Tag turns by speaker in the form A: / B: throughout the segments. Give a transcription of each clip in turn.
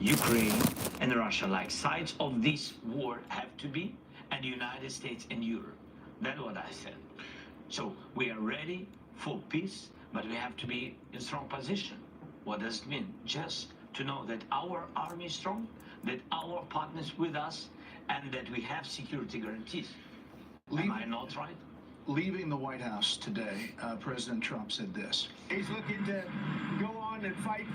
A: Ukraine and Russia, like sides of this war have to be, and the United States and Europe. That's what I said. So we are ready for peace, but we have to be in strong position. What does it mean? Just to know that our army is strong, that our partners with us, and that we have security guarantees. Am I not right?
B: Leaving the White House today, President Trump said this.
C: He's looking to go on and fight.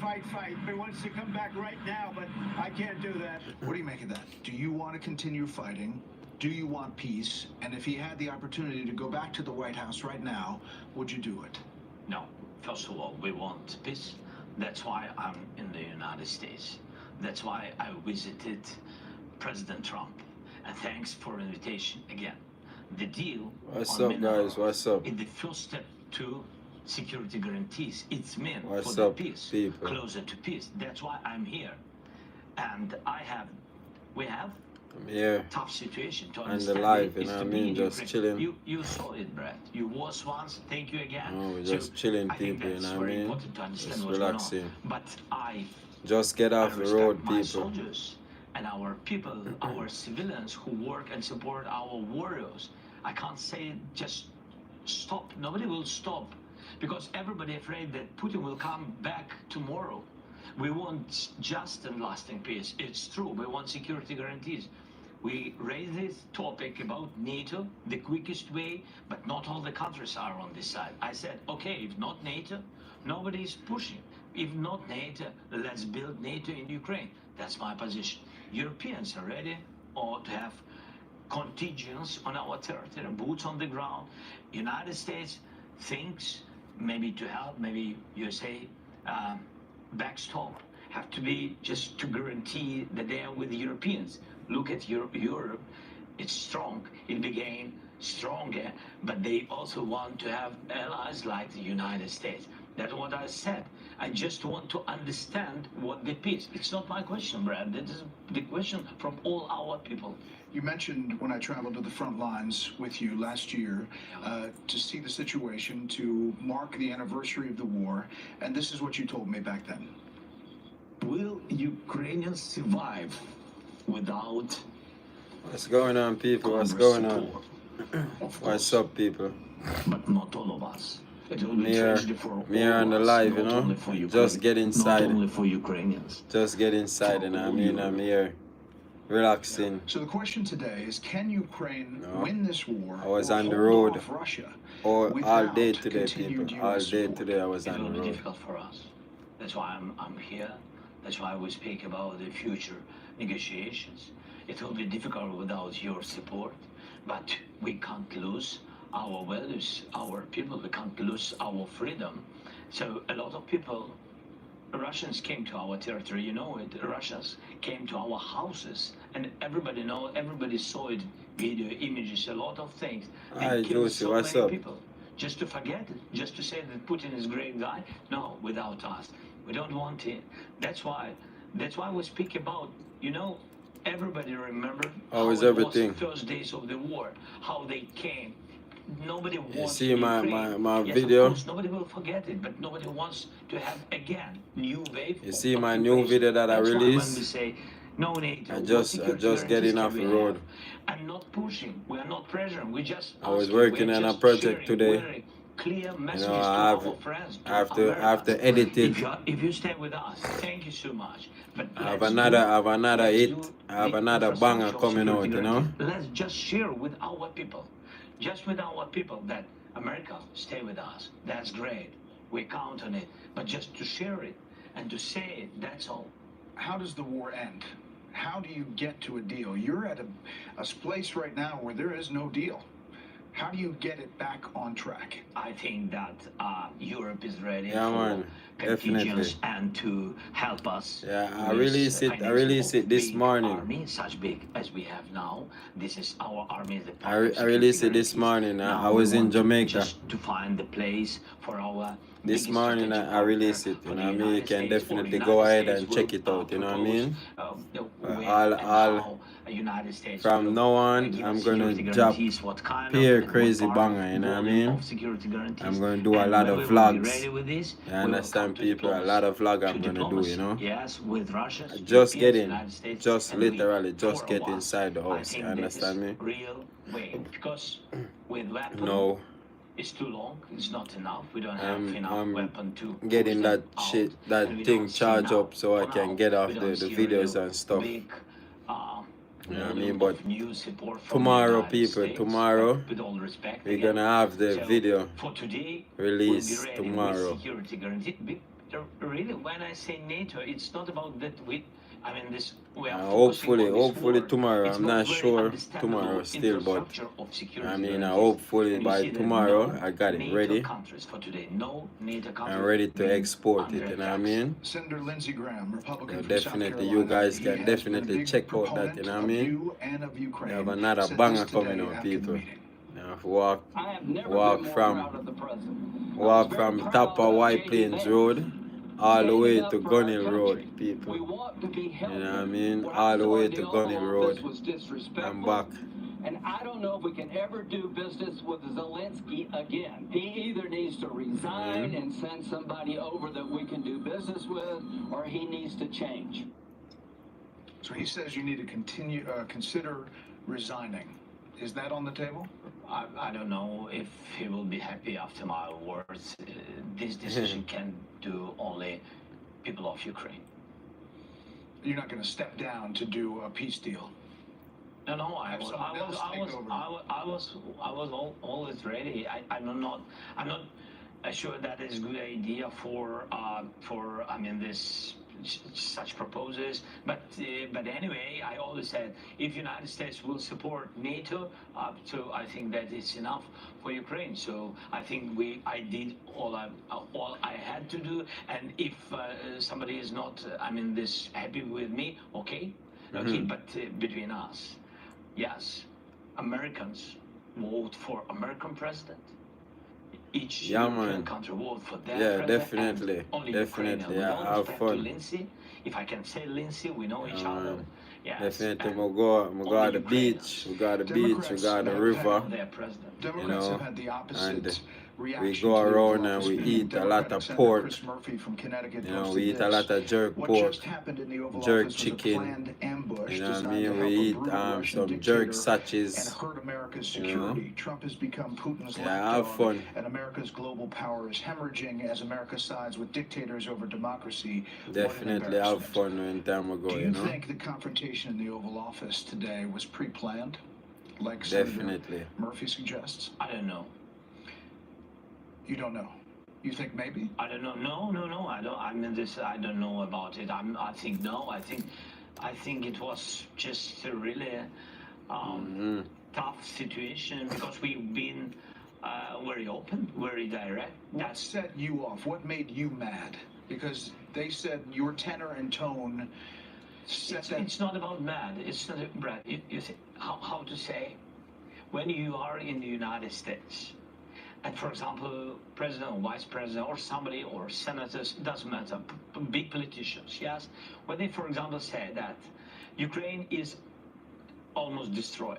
C: He wants to come back right now, but I can't do that.
B: What do you make of that? Do you want to continue fighting? Do you want peace? And if he had the opportunity to go back to the White House right now, would you do it?
A: No. First of all, we want peace. That's why I'm in the United States. That's why I visited President Trump. And thanks for the invitation again. The deal
D: What's
A: on
D: up, guys? What's up?
A: is the first step to security guarantees. It's meant
D: What's
A: for
D: up,
A: the peace,
D: people?
A: closer to peace. That's why I'm here. And we have
D: I'm here
A: tough situation to
D: and
A: understand.
D: alive,
A: it
D: you
A: is
D: know
A: to
D: what I
A: be
D: mean?
A: in
D: Just
A: Ukraine.
D: chilling.
A: You saw it, Brad. You was once. Thank you again.
D: No, we're
A: So
D: just chilling,
A: I think
D: people, you
A: that's
D: know what I
A: very
D: mean?
A: important to understand
D: Just
A: what's going on.
D: relaxing.
A: But
D: Just get off
A: I
D: the
A: respect
D: road,
A: my
D: people.
A: soldiers and our people, our civilians who work and support our warriors. I can't say just stop. Nobody will stop because everybody afraid that Putin will come back tomorrow. We want just and lasting peace. It's true. We want security guarantees. We raised this topic about NATO the quickest way, but not all the countries are on this side. I said, okay, if not NATO, nobody is pushing. If not NATO, let's build NATO in Ukraine. That's my position. Europeans are ready or to have contingents on our territory, boots on the ground. United States thinks maybe to help, maybe USA backstop have to be just to guarantee that they are with the Europeans. Look at Europe, it's strong. It became stronger, but they also want to have allies like the United States. That's what I said. I just want to understand what the peace. It's not my question, Brad. That is the question from all our people.
B: You mentioned when I traveled to the front lines with you last year to see the situation, to mark the anniversary of the war, and this is what you told me back then.
A: Will Ukrainians survive without
D: What's going on, people? What's
A: Congress
D: going on?
A: support? Of
D: What's
A: course,
D: up, people?
A: but not all of us. It will be
D: Me here,
A: tragedy for
D: me here
A: all
D: on the
A: of us,
D: live, you
A: not
D: know?
A: only for
D: Just
A: Ukraine,
D: get inside.
A: Not only for Ukrainians.
D: Just get inside, and I mean, I'm here relaxing.
B: So the question today is, can Ukraine
D: No.
B: win this war
D: I was
B: or
D: on the
B: hold
D: road
B: off Russia
D: all
B: without
D: day today,
B: continued
D: people. All
B: US
D: day
B: support?
D: today I was
A: It will
D: on the
A: be
D: road.
A: difficult for us. That's why I'm here. That's why we speak about the future negotiations. It will be difficult without your support, but we can't lose our values, our people. We can't lose our freedom. So a lot of people, Russians came to our territory, you know it. Russians came to our houses, and everybody saw it, video, images, a lot of things. They
D: Hi,
A: killed
D: Josie,
A: so
D: what's
A: many
D: up?
A: people. Just to forget it, just to say that Putin is a great guy. No, without us, we don't want it. That's why we speak about, everybody remember
D: How is
A: it
D: everything?
A: was the first days of the war, how they came. Nobody wants
D: You see my
A: Yes,
D: video?
A: of course, nobody will forget it, but nobody wants to have again new wave.
D: You
A: of
D: see my new
A: occupation.
D: video that I
A: That's why when we
D: released?
A: say no NATO,
D: I
A: what
D: just
A: security
D: getting
A: guarantees
D: off
A: can
D: the
A: we
D: road.
A: have? I'm not pushing. We are not pressuring. We just.
D: I was
A: asking.
D: working
A: We're
D: on a
A: just
D: project
A: sharing
D: today.
A: very clear
D: You
A: messages
D: know,
A: to
D: I
A: our friends, to
D: I have to
A: Americans.
D: edit it.
A: If you stay with us, thank you so much. But
D: I have
A: let's
D: another
A: let's
D: hit.
A: do
D: I have
A: the
D: another banger
A: infrastructure of
D: coming out,
A: security
D: you know?
A: guarantees. Let's just share with our people, that America stay with us. That's great. We count on it. But just to share it and to say it, that's all.
B: How does the war end? How do you get to a deal? You're at a place right now where there is no deal. How do you get it back on track?
A: I think that Europe is ready
D: Yeah,
A: for
D: man,
A: contingents
D: definitely.
A: and to help us.
D: Yeah, I
A: with
D: released it. I
A: financing
D: released
A: of
D: it this
A: big
D: morning.
A: Army, such big as we have now. This is our army. The
D: I released it this morning. I was in Jamaica.
A: Just to find the place for our
D: This
A: biggest
D: morning
A: strategic
D: I
A: partner
D: release it,
A: for
D: you
A: the
D: know what I mean? You
A: United
D: can
A: States, or
D: definitely
A: United
D: go ahead
A: States
D: and
A: will
D: check it out, you know what I
A: propose
D: mean?
A: where
D: All
A: and how United States
D: from
A: will
D: now on,
A: give
D: I'm
A: us
D: gonna
A: security
D: drop
A: guarantees, what kind of
D: pure
A: and what
D: crazy
A: part of
D: banger, you know what I
A: volume
D: mean?
A: of security guarantees.
D: I'm gonna do a
A: And
D: lot
A: when
D: of
A: we will be
D: vlogs.
A: ready with this,
D: You
A: we will come
D: understand,
A: to the
D: people? A
A: close
D: lot of vlog
A: to
D: I'm gonna do,
A: diplomacy.
D: you know?
A: Yes, with Russia,
D: Just
A: Europeans,
D: getting,
A: United States,
D: just
A: and we
D: literally, just
A: four of
D: get
A: us.
D: inside the
A: I
D: house,
A: think
D: you
A: that is
D: understand me?
A: real way, because with weapon
D: No,
A: it's too long. It's not enough. We don't have enough
D: I'm
A: weapon to
D: getting
A: push them
D: that
A: out,
D: shit,
A: and
D: that
A: we
D: thing
A: don't see
D: charged
A: now.
D: up so I
A: For
D: can
A: now,
D: get
A: we
D: off
A: don't
D: the
A: see
D: videos
A: real
D: and stuff.
A: big
D: You know what I
A: volume
D: mean? But
A: of new support from the
D: tomorrow,
A: United
D: people,
A: States.
D: tomorrow,
A: But with all respect,
D: we're
A: again.
D: gonna have the
A: So
D: video
A: for today, we'll be
D: release
A: ready
D: tomorrow.
A: with security guarantee. Really, when I say NATO, it's not about that we. I mean, this we are focusing on this
D: Hopefully
A: war.
D: tomorrow.
A: It's
D: I'm
A: about
D: not
A: very
D: sure
A: understandable
D: tomorrow still, but
A: infrastructure of security
D: I mean,
A: guarantees.
D: hopefully
A: And you
D: by
A: see that
D: tomorrow
A: no
D: I got it
A: NATO
D: ready
A: countries for today. No NATO countries
D: and ready to
A: being
D: export it.
A: under
D: You know what I
A: attacks.
D: mean?
B: Senator Lindsey Graham, Republican
D: So
B: from South
D: definitely,
B: Carolina.
D: you guys
B: He
D: can
B: has been a
D: definitely
B: big
D: check out that.
B: proponent
D: You know what I
B: of
D: mean?
B: you and of
D: We
B: Ukraine.
D: have another
B: Said
D: banger
B: this
D: coming
B: today
D: up,
B: after the
D: people.
B: meeting.
D: You know,
E: I have never
D: walk
E: been more
D: from
E: proud of the president. I was
D: walk
E: very
D: from
E: proud
D: top of
E: of
D: White
E: JD
D: Plains
E: Vance
D: Road all the way
E: standing
D: to
E: up for our
D: Gun Hill Road,
E: country.
D: people.
E: We want to be
D: You
E: held
D: know what I
E: here.
D: mean?
E: What
D: All
E: I
D: the
E: saw
D: way
E: in
D: to
E: the
D: Gun
E: Oval
D: Hill
E: Office
D: Road
E: was
D: and
E: disrespectful.
D: back.
E: And I don't know if we can ever do business with Zelensky again. He either needs to resign and send somebody over that we can do business with, or he needs to change.
B: So he says you need to consider resigning. Is that on the table?
A: I don't know if he will be happy after my words. This decision can do only people of Ukraine.
B: You're not going to step down to do a peace deal.
A: No, I
B: Have
A: was
B: someone else take over.
A: always ready. I'm not sure that is a good idea for I mean this such proposals. But anyway, I always said if United States will support NATO up to, I think that it's enough for Ukraine. So I think I did all I had to do. And if somebody is not this happy with me, okay, but between us. Yes, Americans vote for American president. Each European country vote for their president.
D: Definitely.
A: And only
D: Definitely.
A: Ukraine.
D: Yeah,
A: With all
D: have
A: respect
D: fun.
A: to Lindsay, if I can say Lindsay, we know each other. Yes.
D: Definitely,
A: and
D: we go
A: only
D: to the beach, we go to the beach, we go to the river,
A: their president.
B: Democrats
D: know,
B: have had the opposite
D: and
B: reaction
D: we
B: to
D: go
B: the Oval
D: around and
B: Office
D: we
B: meeting.
D: eat a lot
B: Democratic
D: of
B: Senator
D: pork.
B: Chris Murphy from Connecticut
D: You know,
B: posted
D: we eat a
B: this.
D: lot of jerk
B: What
D: pork,
B: just happened in the Oval
D: jerk
B: Office was a
D: chicken.
B: planned ambush
D: You know what I
B: designed
D: mean?
B: to
D: We
B: help a
D: eat
B: brutal Russian
D: some jerk
B: dictator and
D: sachets.
B: hurt America's
D: You know?
B: security. Trump has become Putin's
D: Yeah, have
B: lapdog,
D: fun.
B: and America's global power is hemorrhaging as America sides with dictators over democracy. What an
D: Definitely have
B: embarrassment.
D: fun when time ago,
B: Do
D: you
B: you
D: know?
B: think the confrontation in the Oval Office today was pre-planned, like
D: Definitely.
B: Senator Murphy suggests?
A: I don't know.
B: You don't know. You think maybe?
A: I don't know. No. I don't. I don't know about it. I think no. I think it was just a really tough situation because we've been very open, very direct.
B: What set you off? What made you mad? Because they said your tenor and tone set that.
A: It's not about mad. It's not, Brad. You see, how to say, when you are in the United States, and for example, president or vice president or somebody or senators, doesn't matter, big politicians, yes, when they, for example, say that Ukraine is almost destroyed,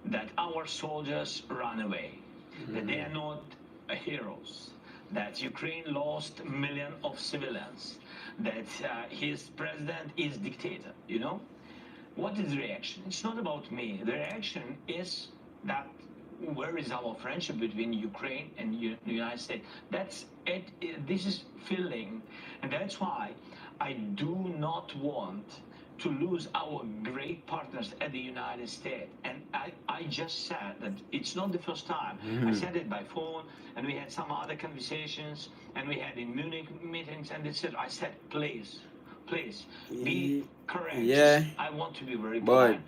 A: that our soldiers run away, that they are not heroes, that Ukraine lost millions of civilians, that his president is dictator, you know? What is the reaction? It's not about me. The reaction is that where is our friendship between Ukraine and the United States? That's it. This is filling, and that's why I do not want to lose our great partners at the United States. And I just said that it's not the first time. I said it by phone, and we had some other conversations, and we had in Munich meetings, and I said, please, be correct.
D: Yeah.
A: I want to be very
D: But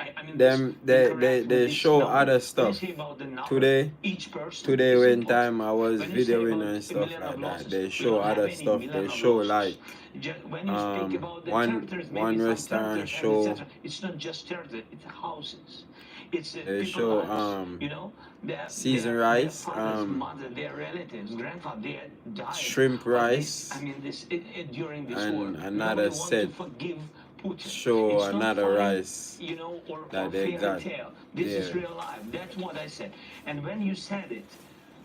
D: they show other stuff. Today when time I was videoing and stuff like that, they show other stuff. They show like one restaurant show.
A: It's not just territory, it's houses. It's
D: They
A: people
D: show
A: lives, you know,
D: seasoned
A: their
D: rice,
A: fathers, mother, their relatives, grandfather, they died
D: shrimp
A: of this.
D: rice,
A: I mean, during this war.
D: and
A: Nobody
D: another
A: wants to
D: set
A: forgive Putin.
D: show
A: It's not
D: another
A: funny,
D: rice
A: you know, or
D: that they
A: fairy
D: got
A: tale. This is
D: there.
A: real life. That's what I said. And when you said it,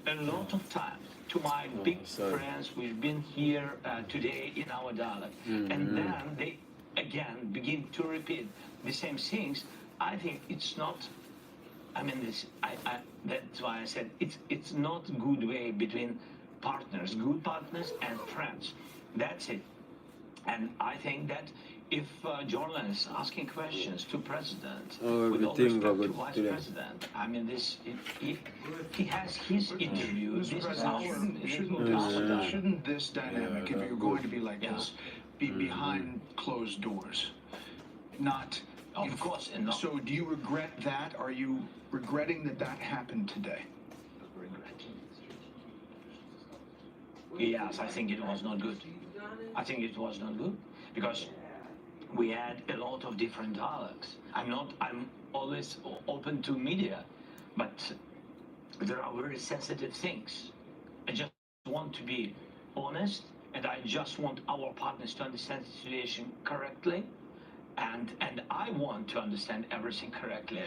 A: a lot of times to my big
D: sorry.
A: friends, we've been here today in our dialogue, and then they again begin to repeat the same things. I think it's not. I mean, that's why I said it's not good way between partners, good partners and friends. That's it. And I think that if journalists asking questions to president,
D: Oh,
A: with all
D: everything
A: respect
D: go
A: to
D: good
A: vice
D: today.
A: president, I mean, he has his interview. This is our
B: Shouldn't this dynamic, if you're going to be like this, be behind closed doors? Not.
A: Of course, and not.
B: So do you regret that? Are you regretting that happened today?
A: Yes, I think it was not good. I think it was not good because we had a lot of different dialogues. I'm always open to media, but there are very sensitive things. I just want to be honest, and I just want our partners to understand the situation correctly. And I want to understand everything correctly.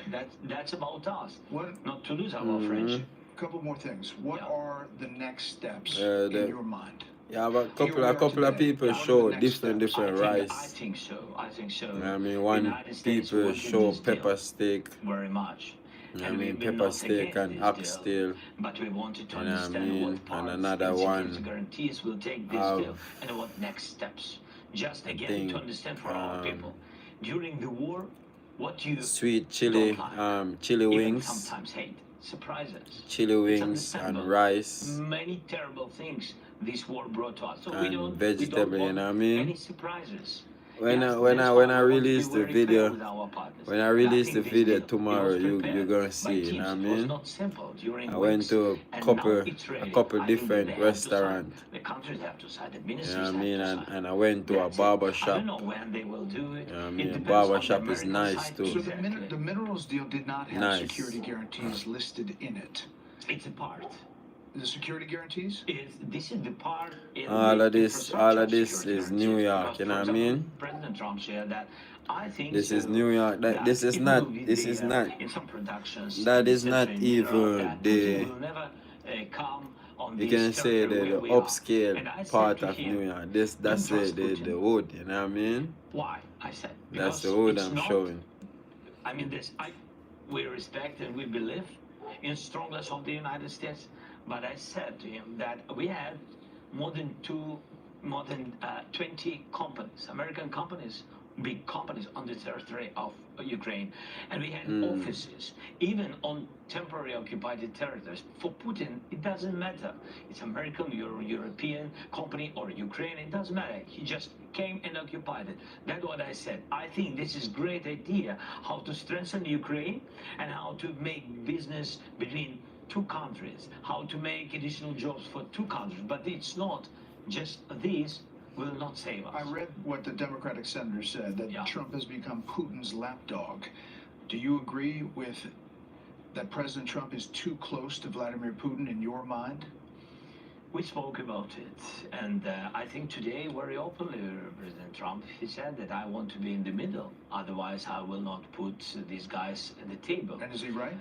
A: That's about us. Not to lose our friendship.
B: A couple more things. What are the next steps
D: the-
B: in your mind?
D: Yeah, but
B: Here we
D: a
B: are
D: couple of
B: today.
D: people
B: What are the
D: show
B: next
D: different
B: steps?
A: I
D: rice.
A: think so. I think so.
D: I mean, one
A: United States
D: people
A: wanted
D: show
A: this deal
D: pepper steak.
A: very much.
D: I
A: And
D: mean,
A: we're
D: pepper
A: not
D: steak
A: against
D: and
A: this
D: oxtail.
A: deal, but we wanted to
D: You know what I
A: understand
D: mean?
A: what parts
D: And another
A: security
D: one
A: guarantees will take this
D: of,
A: deal and what next steps. Just
D: I
A: again
D: think,
A: to understand for our people. During the war, what you
D: sweet chili,
A: don't like,
D: chili
A: even
D: wings,
A: sometimes hate, surprises.
D: chili
A: It's
D: wings
A: understandable.
D: and rice
A: Many terrible things this war brought to us. So we
D: and
A: don't
D: vegetable. You
A: want
D: know what I mean?
A: any surprises.
D: When
A: Yes,
D: I when
A: that's
D: I
A: why
D: when I
A: we want to be
D: release the
A: very fair
D: video,
A: with our partners.
D: when I
A: And
D: release
A: think
D: the
A: this
D: video
A: deal, it
D: tomorrow,
A: was
D: you're
A: prepared
D: gonna
A: by
D: see. You
A: teams.
D: know what I
A: It was
D: mean?
A: not simple during
D: I went
A: weeks,
D: to
A: and
D: couple
A: now it's ready.
D: a couple
A: I think that
D: different
A: they have to sign.
D: restaurants.
A: The countries have to sign. The
D: You
A: ministries
D: know what I
A: have
D: mean?
A: to
D: And
A: sign.
D: I went to a
A: That's it.
D: barber
A: I
D: shop.
A: don't know when they will do it.
D: You know what I
A: It
D: mean?
A: depends
D: Barber
A: on the
D: shop is
A: American
D: nice
A: side.
D: too.
B: So
A: Exactly.
B: the minerals deal did not have
D: Nice.
B: security guarantees listed in it.
A: It's a part.
B: The security guarantees?
A: This is the part in
D: All
A: the
D: of this
A: infrastructure
D: is
A: security
D: New
A: guarantees.
D: York.
A: Because,
D: You know
A: for
D: what I
A: example,
D: mean?
A: President Trump said that I think
D: This is
A: so,
D: New York.
A: that
D: This is
A: it
D: not.
A: will be
D: This is
A: there
D: not.
A: in some productions.
D: That
A: in
D: is not
A: Central Europe,
D: even
A: that
D: the.
A: Putin will never come on
D: You
A: this
D: can say
A: territory where
D: the
A: we are.
D: upscale
A: And I said
D: part
A: to
D: of
A: him,
D: New York. That's
A: don't trust
D: the
A: Putin.
D: wood. You know what I mean?
A: Why? I said
D: That's
A: because
D: the wood
A: it's
D: I'm
A: not.
D: showing.
A: I mean, we respect and we believe in strongness of the United States. But I said to him that we had more than 20 companies, American companies, big companies on the territory of Ukraine. And we had offices, even on temporary occupied territories. For Putin, it doesn't matter. It's American, European company, or Ukraine, it doesn't matter. He just came and occupied it. That's what I said. I think this is great idea, how to strengthen Ukraine and how to make business between two countries, how to make additional jobs for two countries. But it's not just these will not save us.
B: I read what the Democratic senator said, that Trump has become Putin's lapdog. Do you agree with that President Trump is too close to Vladimir Putin in your mind?
A: We spoke about it, and I think today very openly, President Trump, he said that I want to be in the middle, otherwise I will not put these guys at the table.
B: And is he right?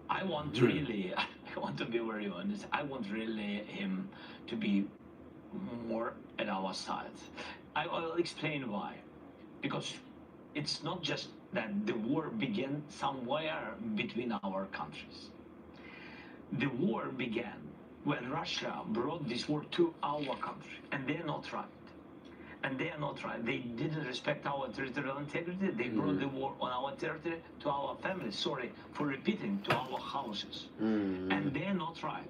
A: I want really, I want to be very honest, I want really him to be more at our side. I will explain why. Because it's not just that the war began somewhere between our countries. The war began when Russia brought this war to our country, and they're not right. And they are not right. They didn't respect our territorial integrity. They brought the war on our territory to our families. Sorry for repeating, to our houses. And they're not right.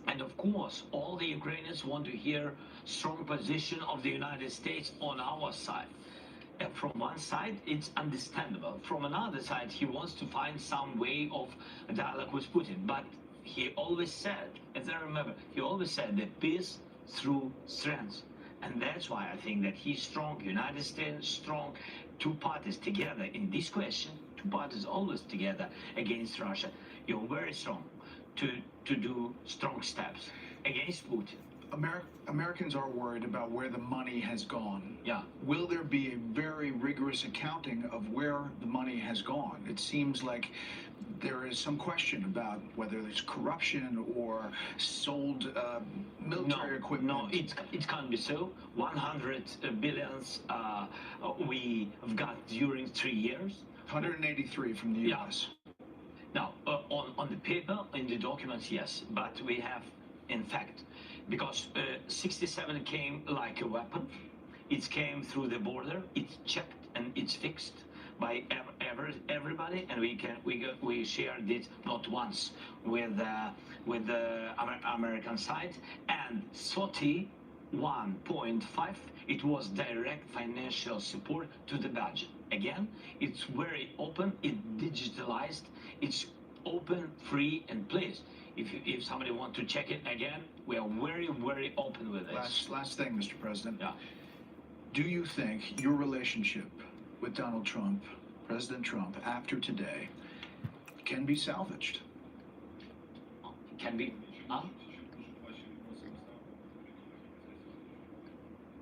A: And of course, all the Ukrainians want to hear strong position of the United States on our side. And from one side, it's understandable. From another side, he wants to find some way of dialogue with Putin. But he always said, as I remember, he always said that peace through strength. And that's why I think that he's strong, United States strong, two parties together in this question, two parties always together against Russia. You're very strong to do strong steps against Putin.
B: Americans are worried about where the money has gone.
A: Yeah.
B: Will there be a very rigorous accounting of where the money has gone? It seems like there is some question about whether there's corruption or sold military equipment.
A: No, it can't be so. 100 billions we've got during 3 years.
B: 183 from the U.S.
A: Now, on the paper, in the documents, yes, but we have, in fact, because 67 came like a weapon. It came through the border. It's checked and it's fixed by everybody, and we shared it not once with the American side. And 31.5, it was direct financial support to the budget. Again, it's very open. It's digitalized. It's open, free, and please, if somebody wants to check it again, we are very, very open with this.
B: Last thing, Mr. President.
A: Yeah.
B: Do you think your relationship with Donald Trump, President Trump, after today, can be salvaged?
A: Can be?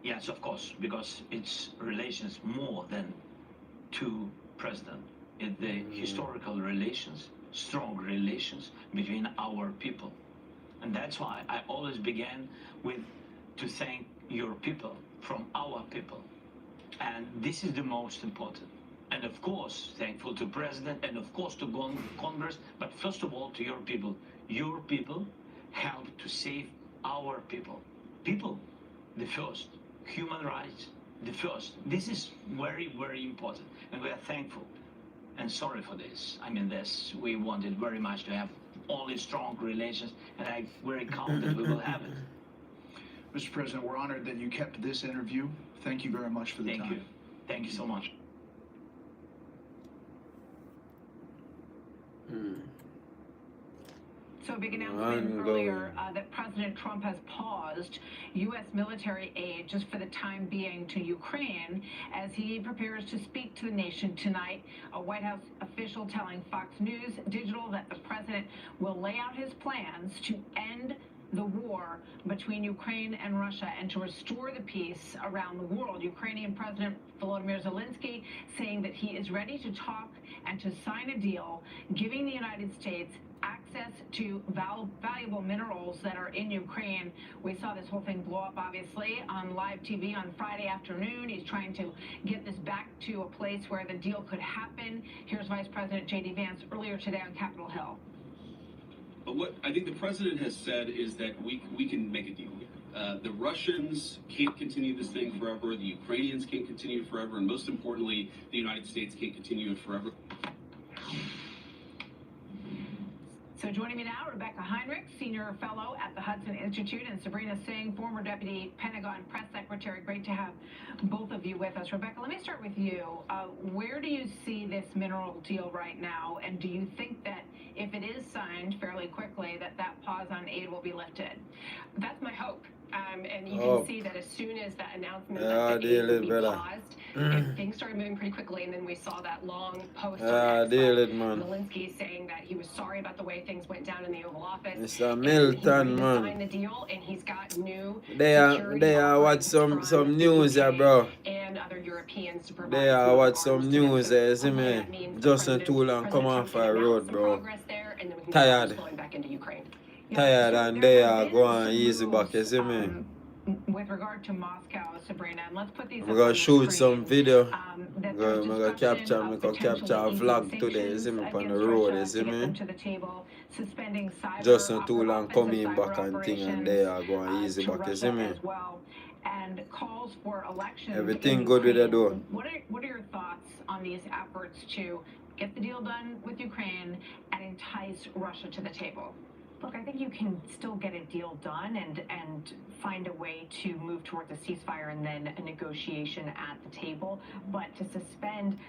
A: Yes, of course, because it's relations more than two presidents. It's the historical relations, strong relations between our people. And that's why I always began with to thank your people from our people. And this is the most important. And of course, thankful to President and of course to Congress, but first of all to your people. Your people helped to save our people. People, the first. Human rights, the first. This is very, very important. And we are thankful and sorry for this. I mean, we wanted very much to have only strong relations, and I'm very confident we will have it.
B: Mr. President, we're honored that you kept this interview. Thank you very much for the time.
A: Thank you. Thank you so much.
F: So a big announcement earlier that President Trump has paused U.S. military aid just for the time being to Ukraine as he prepares to speak to the nation tonight. A White House official telling Fox News Digital that the president will lay out his plans to end the war between Ukraine and Russia and to restore the peace around the world. Ukrainian President Volodymyr Zelensky saying that he is ready to talk and to sign a deal giving the United States access to valuable minerals that are in Ukraine. We saw this whole thing blow up, obviously, on live TV on Friday afternoon. He's trying to get this back to a place where the deal could happen. Here's Vice President J.D. Vance earlier today on Capitol Hill.
G: What I think the president has said is that we can make a deal here. The Russians can't continue this thing forever. The Ukrainians can't continue forever. And most importantly, the United States can't continue it forever.
F: So joining me now, Rebecca Heinrich, Senior Fellow at the Hudson Institute, and Sabrina Singh, former Deputy Pentagon Press Secretary. Great to have both of you with us. Rebecca, let me start with you. Where do you see this mineral deal right now? And do you think that if it is signed fairly quickly, that pause on aid will be lifted?
H: That's my hope. And you can see that as soon as that announcement that the aid would be paused, if things started moving pretty quickly, and then we saw that long post on Zelensky saying that he was sorry about the way things went down in the Oval Office.
D: Mr. Milton, man.
H: Signed the deal, and he's got new
D: they are watch some news, bro.
H: And other Europeans to provide.
D: They are watch some news, see me. Just not too long, come off a road, bro. Tired. Tired, and they are going easy back, you see me?
F: With regard to Moscow, Sabrina, and let's put these.
D: I'm gonna shoot some video. I'm gonna capture a vlog today, you see me, on the road, you see me? Just not too long coming back and thing, and they are going easy back, you see me?
F: And calls for elections.
D: Everything good with the door.
F: What are your thoughts on these efforts to get the deal done with Ukraine and entice Russia to the table? Look, I think you can still get a deal done and find a way to move towards a ceasefire and then a negotiation at the table. But to suspend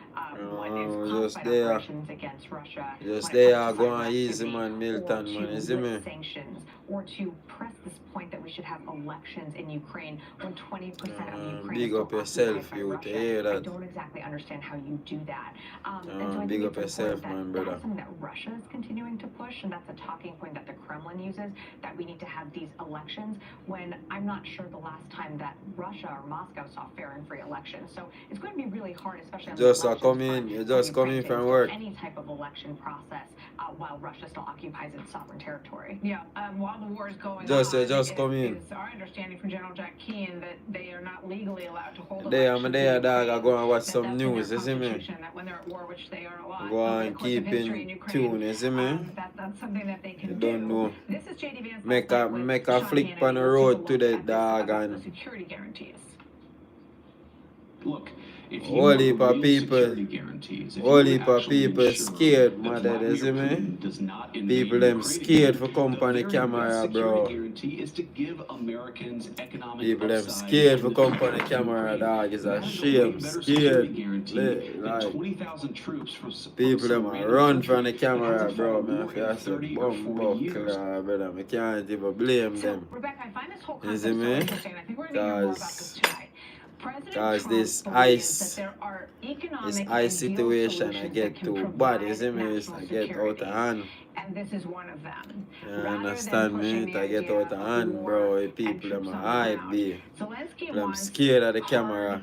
F: what is classified operations against Russia,
D: just there going easy, man, Milton, man, you see me?
F: Sanctions, or to press this point that we should have elections in Ukraine when 20% of Ukraine
D: big
F: is
D: up yourself,
F: by
D: you
F: Russia.
D: hear that?
F: I don't exactly understand how you do that. And so I
D: big
F: think
D: up
F: it's
D: yourself,
F: important
D: man,
F: that
D: brother.
F: that's something that Russia is continuing to push, and that's a talking point that the Kremlin uses, that we need to have these elections, when I'm not sure the last time that Russia or Moscow saw fair and free elections. So it's going to be really hard, especially on
D: Just
F: the elections
D: come in,
F: front,
D: you
F: for
D: just come
F: Ukraine
D: in
F: to
D: from
F: instill
D: work.
F: any type of election process while Russia still occupies its sovereign territory. Yeah, while the war is going
D: Just
F: on,
D: come in.
F: it's our understanding from General Jack Keane that they are not legally allowed to hold
D: There,
F: elections.
D: I'm there,
F: in
D: dog. I
F: Ukraine,
D: go and watch
F: that
D: some
F: that's in their
D: news, you see me?
F: constitution, that when they're at war, which they are a lot,
D: Go
F: over the
D: and
F: course of
D: keep
F: history
D: in
F: Ukraine,
D: tune, you see me?
F: that's something that they
D: You
F: can
D: don't know.
F: This is JD Vance.
D: Make
F: last
D: a
F: night with
D: make a
F: Sean
D: flick
F: Hannity.
D: on the
F: Let's take a
D: road
F: look
D: today,
F: at this
D: dog,
F: about the
D: and
F: security guarantees.
G: Look, if you
D: Whole
G: want
D: heap of
G: real
D: people,
G: security guarantees, if you
D: whole
G: want
D: heap
G: to
D: of
G: actually
D: people
G: ensure
D: scared,
G: that
D: mother, you
G: Vladimir
D: see me?
G: Putin does not invade
D: People them
G: Ukraine
D: scared
G: again,
D: for come
G: the
D: on the
G: very
D: camera,
G: best security
D: bro.
G: guarantee is to give Americans economic
D: People them
G: upside
D: scared
G: in
D: for
G: the
D: come on
G: future
D: the
G: of
D: camera,
G: Ukraine.
D: dog. It's a
G: That is a way
D: shame,
G: better security
D: scared.
G: guarantee than
D: Like,
G: 20,000 troops from
D: people them
G: some
D: a
G: random
D: run
G: country
D: from the
G: that
D: camera,
G: hasn't
D: bro.
G: fought a
D: Man,
G: war
D: if I
G: in
D: say
G: 30 or 40 years.
D: buckler, brother, I can't even blame
F: So,
D: them.
F: Rebecca, I find this whole
D: You
F: concept
D: see
F: so
D: me?
F: interesting. I think we're going to hear more about this tonight. President Trump
D: This
F: believes
D: ice,
F: that there are
D: this
F: economic
D: ice
F: and deal
D: situation I
F: solutions
D: get
F: that can
D: too bad, you
F: provide
D: see me? It's
F: national
D: I get out of
F: security,
D: hand.
F: and this is one of them.
D: You
F: Rather than
D: understand
F: pushing
D: me?
F: the
D: I get
F: idea
D: out of
F: of
D: hand,
F: war
D: bro. The
F: and
D: people them
F: troops
D: a
F: on the
D: hide,
F: ground,
D: be.
F: Zelensky
D: I'm
F: wants
D: scared of the
F: hard
D: camera.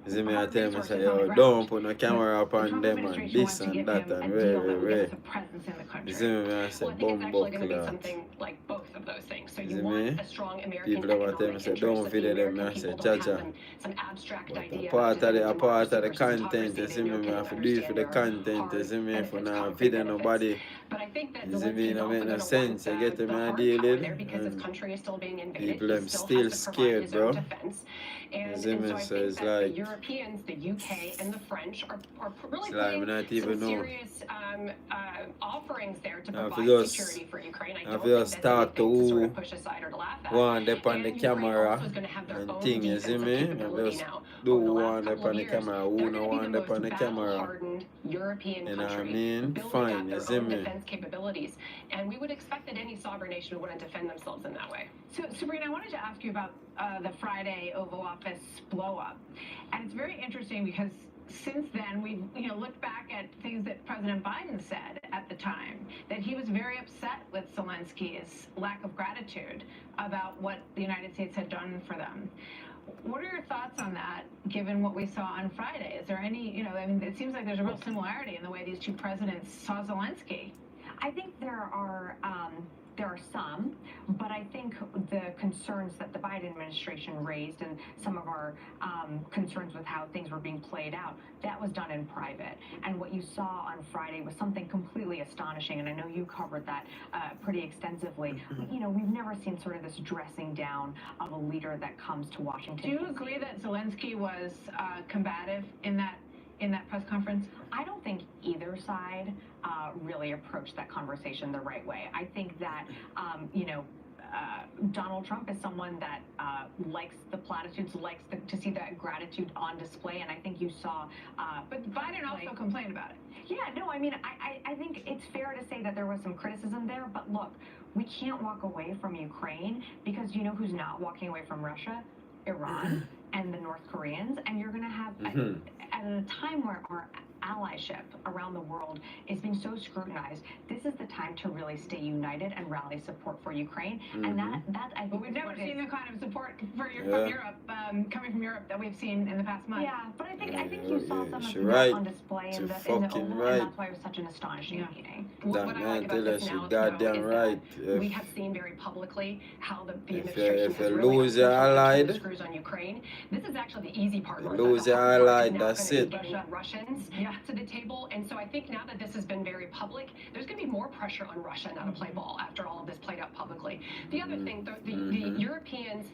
D: You see me? I
F: hard
D: tell me,
F: resources
D: say,
F: on the
D: yo,
F: ground.
D: don't put no camera
F: But the
D: upon
F: Trump
D: them and
F: administration
D: this
F: wants to
D: and
F: give
D: that
F: him
D: and
F: a deal that would give us
D: way.
F: a presence in the country.
D: You see me? I say,
H: Well, I think it's actually going to be
D: clot.
H: something like both of those things. So
D: You
H: you
D: see
H: want
D: me?
H: a strong American
D: People that want
H: economic
D: them say,
H: interest,
D: don't
H: that
D: feed
H: the
D: them.
H: American
D: I say,
H: people don't have
D: cha-cha.
H: some abstract
D: But
H: idea
D: a
H: about
D: part of the
H: democracy versus
D: content, you
H: autocracy.
D: see
H: They
D: me? I
H: can
D: have to do it for
H: understand
D: the
H: there are
D: content, you
H: hard
D: see me? For
H: benefits,
D: now,
H: concrete
D: feeding
H: benefits.
D: nobody.
H: But I think that
D: You see me?
H: Zelensky is
D: It
H: also
D: make no
H: going to
D: sense. You
H: want
D: get
H: the
D: them
H: hard
D: deal
H: power
D: with.
H: there because his
D: And
H: country is still being invaded.
D: people
H: He
D: them
H: still
D: still
H: has to provide
D: scared,
H: his
D: bro.
H: own defense. And
D: see me?
H: so I
D: So
H: think
D: it's
H: that
D: like,
H: the Europeans, the UK, and the French are really
D: it's like we
H: putting
D: not even
H: some
D: know.
H: serious offerings there to
D: I
H: provide
D: just-
H: security for Ukraine. I
D: I
H: don't
D: just
H: think that's
D: talk to
H: anything to sort
D: who
H: of push aside or to laugh at.
D: one up on
H: And
D: the
H: Ukraine
D: camera
H: also is going to have their
D: and
H: own
D: thing, you see
H: defensive
D: me? I
H: capability
D: just
H: now.
D: do
H: Over the last
D: one
H: couple
D: up on
H: of
D: the
H: years,
D: camera,
H: they're
D: who
H: going
D: no
H: to be
D: one
H: the
D: up on the
H: most
D: camera.
H: battle-hardened European
D: You know what I
H: country,
D: mean?
H: building
D: Fine,
H: up
D: you
H: their
D: see
H: own
D: me?
H: defense capabilities. And we would expect that any sovereign nation would want to defend themselves in that way.
F: So, Sabrina, I wanted to ask you about the Friday Oval Office blow-up. And it's very interesting because since then, we've looked back at things that President Biden said at the time, that he was very upset with Zelensky's lack of gratitude about what the United States had done for them. What are your thoughts on that, given what we saw on Friday? Is there any, I mean, it seems like there's a real similarity in the way these two presidents saw Zelensky.
I: I think there are some, but I think the concerns that the Biden administration raised and some of our concerns with how things were being played out, that was done in private. And what you saw on Friday was something completely astonishing, and I know you covered that pretty extensively. We've never seen sort of this dressing down of a leader that comes to Washington.
F: Do you agree that Zelensky was combative in that press conference?
I: I don't think either side really approached that conversation the right way. I think that, Donald Trump is someone that likes the platitudes, likes to see that gratitude on display, and I think you saw...
F: but Biden also complained about it.
I: Yeah, no, I mean, I think it's fair to say that there was some criticism there, but look, we can't walk away from Ukraine because you know who's not walking away from Russia? Iran and the North Koreans, and you're going to have, at a time where our allyship around the world is being so scrutinized, this is the time to really stay united and rally support for Ukraine. And that I think
F: But we've never seen the kind of support from Europe, coming from Europe, that we've seen in the past month.
I: Yeah, but I think you saw some of
D: she
I: that
D: right.
I: on display
D: She
I: in the
D: fucking
I: Oval,
D: right.
I: and that's why it was such an astonishing meeting.
H: What
D: That
H: I
D: man
H: like about
D: tell her
H: this
D: she
H: now,
D: goddamn
H: though, is
D: right.
H: that we have seen very publicly how the
D: If
H: administration
D: you
H: has really
D: lose your
H: unfortunately
D: allied,
H: pulled the screws on Ukraine. This is actually the easy part.
D: You
H: Martha.
D: lose
H: The
D: your
H: hard work is
D: allied,
H: now
D: that's
H: gonna be
D: it.
H: getting the Russians to the table, and so I think now that this has been very public, there's going to be more pressure on Russia now to play ball after all of this played out publicly. The other thing, the Europeans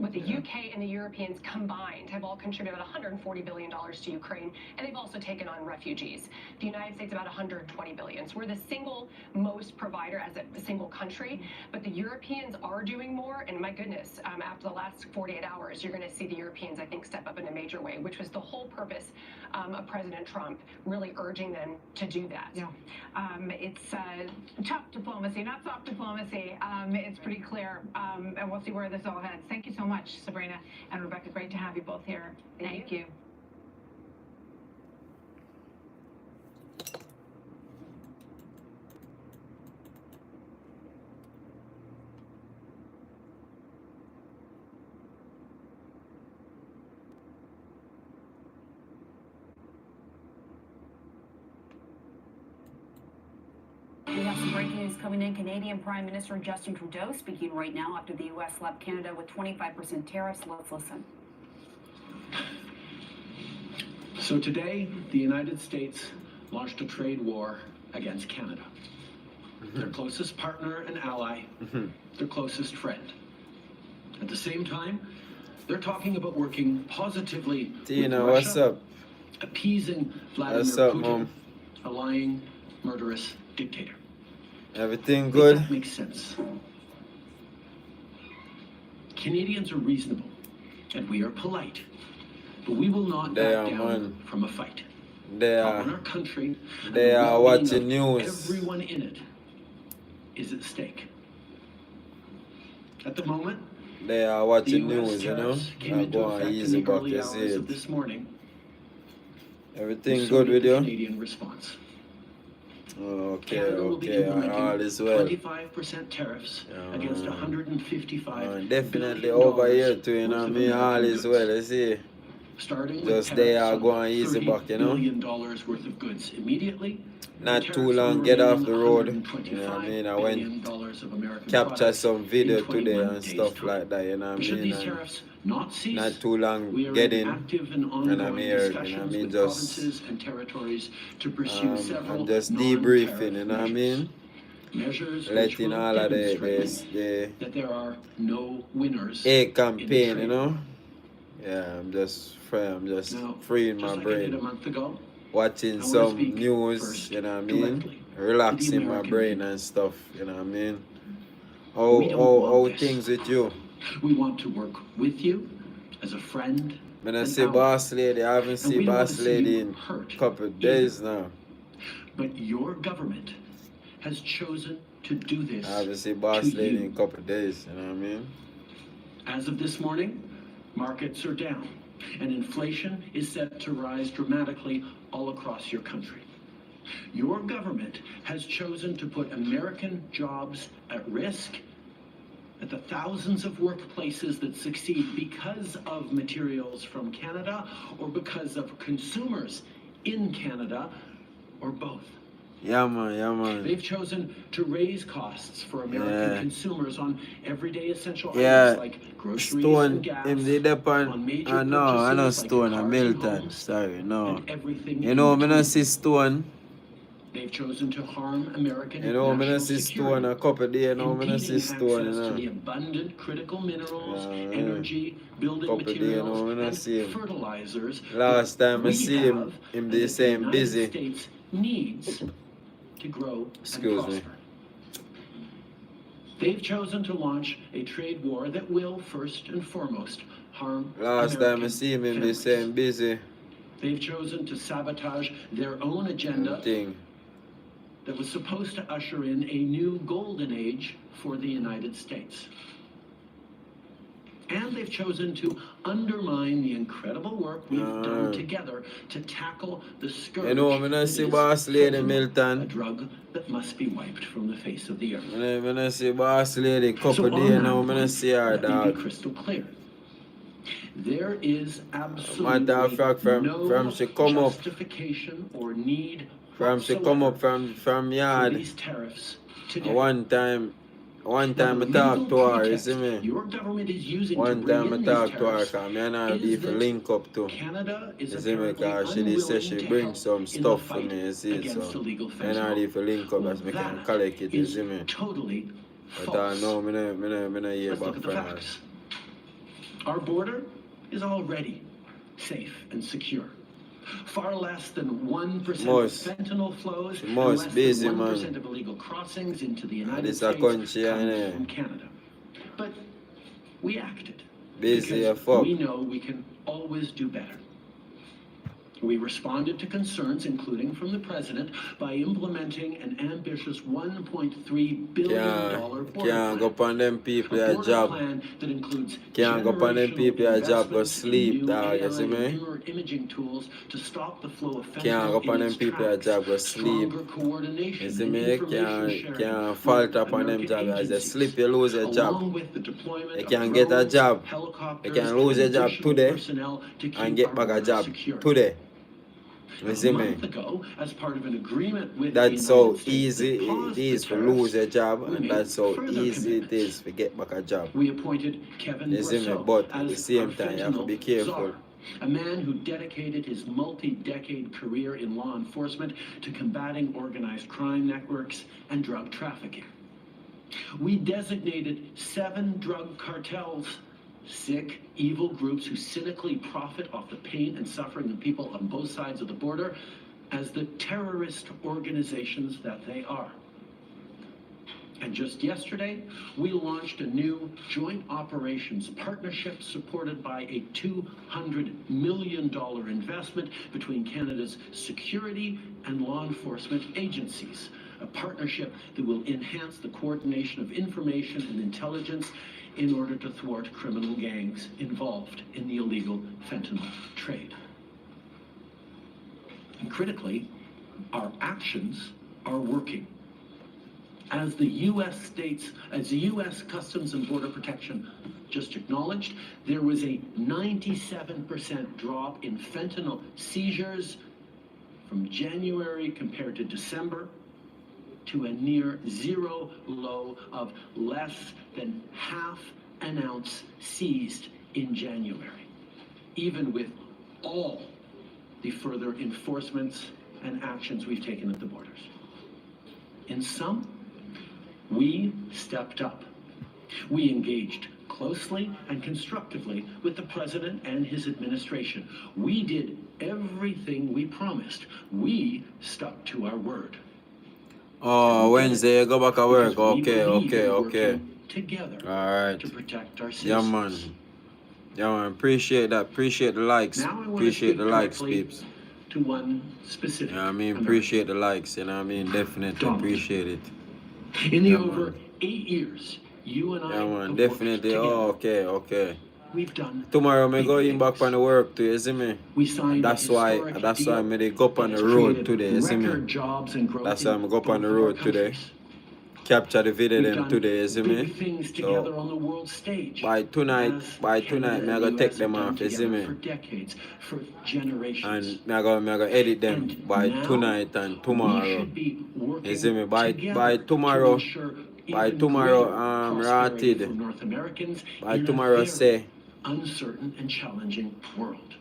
H: With the UK and the Europeans combined have all contributed about $140 billion to Ukraine, and they've also taken on refugees. The United States about $120 billion. So we're the single most provider as a single country, but the Europeans are doing more, and my goodness, after the last 48 hours, you're going to see the Europeans, I think, step up in a major way, which was the whole purpose of President Trump, really urging them to do that.
F: Yeah. It's tough diplomacy, not soft diplomacy. It's pretty clear, and we'll see where this all heads. Thank you so much, Sabrina and Rebecca. Great to have you both here. Thank you.
J: We have some breaking news coming in. Canadian Prime Minister Justin Trudeau speaking right now after the U.S. slapped Canada with 25% tariffs. Let's listen.
K: So today, the United States launched a trade war against Canada. Their closest partner and ally, their closest friend. At the same time, they're talking about working positively
D: Tina,
K: with Russia,
D: what's up?
K: appeasing Vladimir
D: What's up,
K: Putin,
D: Mom?
K: a lying, murderous dictator.
D: Everything
K: Make
D: good?
K: that makes sense. Canadians are reasonable, and we are polite, but we will not
D: They
K: back
D: are,
K: down
D: man.
K: from a fight.
D: They
K: On
D: are.
K: our country, and
D: They
K: the
D: are
K: well-being
D: watching
K: of
D: news.
K: everyone in it is at stake. At the moment,
D: They are
K: the
D: watching
K: U.S.
D: news, you know?
K: tariffs came
D: I
K: into
D: go on
K: effect in
D: easy
K: the
D: back,
K: early
D: you see
K: hours of
D: it.
K: this morning.
D: Everything
K: So
D: good
K: did
D: with
K: the
D: you?
K: Canadian response.
D: Okay,
K: Canada will be
D: okay,
K: implementing
D: all is well.
K: 25% tariffs against $155
D: Definitely
K: billion
D: over here too, you know
K: worth
D: what I
K: of
D: mean? All
K: American
D: is
K: goods.
D: well, you see?
K: Starting with
D: Just they
K: tariffs
D: are
K: on
D: going easy
K: $30
D: back, you know?
K: billion worth of goods immediately.
D: Not
K: and
D: too
K: tariffs on
D: long,
K: the
D: get off
K: remaining
D: the road. You know what I
K: $125
D: mean? I
K: billion
D: went
K: of American
D: capture
K: products
D: some video
K: in
D: today
K: 21
D: and
K: days'
D: stuff
K: time.
D: like that, you know what I
K: Should
D: mean?
K: these
D: And
K: tariffs not cease,
D: not too long
K: we are in
D: getting,
K: active and
D: and I'm
K: ongoing
D: here, you know
K: discussions
D: what I mean?
K: with
D: Just
K: provinces and territories to pursue several
D: I'm just
K: non-tariff
D: debriefing, you know what I
K: measures.
D: mean?
K: Measures which
D: Letting
K: will
D: all of
K: demonstrate
D: the
K: that there are no winners
D: A
K: in the
D: campaign, you
K: trade
D: know?
K: war.
D: Yeah, I'm just
K: Now,
D: freeing my
K: just like I did a
D: brain,
K: month ago,
D: watching
K: I want to
D: some
K: speak
D: news,
K: first
D: you know what I mean?
K: directly to the
D: Relaxing my
K: American
D: brain
K: people.
D: and stuff, you know what I mean?
K: We don't want
D: How
K: this.
D: things with you?
K: We want to work with you as a friend
D: When I
K: and
D: see
K: ally.
D: boss lady, I haven't
K: And
D: seen
K: we don't want
D: boss
K: to see
D: lady
K: you
D: in
K: hurt
D: a couple of
K: either.
D: days now.
K: But your government has chosen to do this
D: I haven't seen
K: to
D: boss lady in a
K: you.
D: couple of days, you know what I mean?
K: As of this morning, markets are down, and inflation is set to rise dramatically all across your country. Your government has chosen to put American jobs at risk, at the thousands of workplaces that succeed because of materials from Canada or because of consumers in Canada, or both.
D: Yeah, man, yeah, man.
K: They've chosen to raise costs for American consumers on everyday essential
D: Yeah,
K: items like groceries
D: Stone,
K: and gas,
D: him did depend.
K: on major
D: No, I know
K: purchases like
D: Stone,
K: cars and
D: Milton.
K: homes,
D: Sorry, no.
K: and everything
D: You
K: in
D: know, me
K: between.
D: not see Stone.
K: They've chosen to harm American
D: You know, me
K: national
D: not see
K: security,
D: Stone a couple of days, you know, me not see
K: impeding
D: Stone, you
K: access to
D: know.
K: the abundant critical minerals,
D: Yeah,
K: energy, building
D: couple days, you
K: materials,
D: know, me not
K: and
D: see him.
K: fertilizers
D: Last
K: that
D: time I
K: we
D: see him,
K: have
D: him
K: and
D: they
K: that
D: say
K: the
D: him
K: United
D: busy.
K: States needs to grow
D: Excuse
K: and
D: me.
K: prosper. They've chosen to launch a trade war that will, first and foremost, harm
D: Last time I
K: American
D: see him, they
K: families.
D: say him busy.
K: They've chosen to sabotage their own agenda
D: Thing.
K: that was supposed to usher in a new golden age for the United States. And they've chosen to undermine the incredible work we've done together to tackle the scourge
D: You know, me not
K: that
D: see
K: is
D: boss lady
K: fentanyl, a
D: Milton.
K: drug that must be wiped from the face of the earth.
D: Me not see boss lady couple
K: So on
D: days
K: that
D: now, me not
K: point,
D: see her,
K: let me be
D: dog.
K: crystal clear. There is
D: Matter of
K: absolutely
D: fact,
K: no
D: from she come up,
K: justification or need
D: from she come up
K: whatsoever
D: from
K: for
D: yard,
K: these tariffs today.
D: one time I
K: Now, the
D: talk to her, you
K: pretext
D: see me?
K: your government is using to
D: One
K: bring
D: time I
K: in
D: talk
K: these
D: to her,
K: tariffs
D: cause me and her
K: is
D: be for
K: that
D: link up to.
K: Canada is
D: You see me?
K: apparently
D: Cause she did say
K: unwilling
D: she
K: to
D: bring
K: help
D: some
K: in the
D: stuff for
K: fight
D: me, you see,
K: against
D: so.
K: illegal
D: Me and her
K: fentanyl.
D: be for link up as me can
K: That
D: collect it, you
K: is
D: see me?
K: totally
D: But
K: false.
D: no, me not hear
K: Let's look
D: back
K: at the
D: from her.
K: facts. Our border is already safe and secure. Far less than 1% of fentanyl flows and less than 1% of illegal crossings into the United States comes from Canada. But we acted because we know we can always do better. We responded to concerns, including from the president, by implementing an ambitious $1.3 billion border
D: Can't go upon them people a job.
K: plan that includes
D: Can't go upon them people a job go sleep, dog, you see me?
K: imaging tools to stop the flow of fentanyl.
D: Can't go upon them people a job go sleep. You see me? Can't fault upon them job. As they sleep, you lose your job. You can get a job. You can lose your job today and get back a job today. You see me? That's how easy it is to lose a job, and that's how easy it is to get back a job.
K: We appointed Kevin
D: you see me? But at the same time, you have to be careful.
K: A man who dedicated his multi-decade career in law enforcement to combating organized crime networks and drug trafficking. We designated 7 drug cartels, sick, evil groups who cynically profit off the pain and suffering of people on both sides of the border, as the terrorist organizations that they are. And just yesterday, we launched a new joint operations partnership supported by a $200 million investment between Canada's security and law enforcement agencies. A partnership that will enhance the coordination of information and intelligence in order to thwart criminal gangs involved in the illegal fentanyl trade. And critically, our actions are working. As the U.S. Customs and Border Protection just acknowledged, there was a 97% drop in fentanyl seizures from January compared to December, to a near zero low of less than half an ounce seized in January, even with all the further enforcements and actions we've taken at the borders. In sum, we stepped up. We engaged closely and constructively with the president and his administration. We did everything we promised. We stuck to our word.
D: Oh, Wednesday, you go back to work. Okay.
K: Together
D: Alright.
K: to protect our citizens.
D: Yeah, man. Yeah, man. Appreciate that. Appreciate the likes. Appreciate the likes, peeps.
K: To one specific.
D: You know what I mean? Appreciate the likes. You know what I mean? Definitely appreciate it.
K: In the over 8 years, you and I.
D: Yeah, man. Definitely. Oh, okay.
K: We've done.
D: Tomorrow, I go in back on the work too, you see me? That's why I go up on the road today, you see me? That's why I go up on the road today. Capture the video them today, you see me? So, by tonight, I go take them off, you see me? And I go edit them by tonight and tomorrow. You see me? By tomorrow, Rotted. By tomorrow, say.
K: Uncertain and challenging world.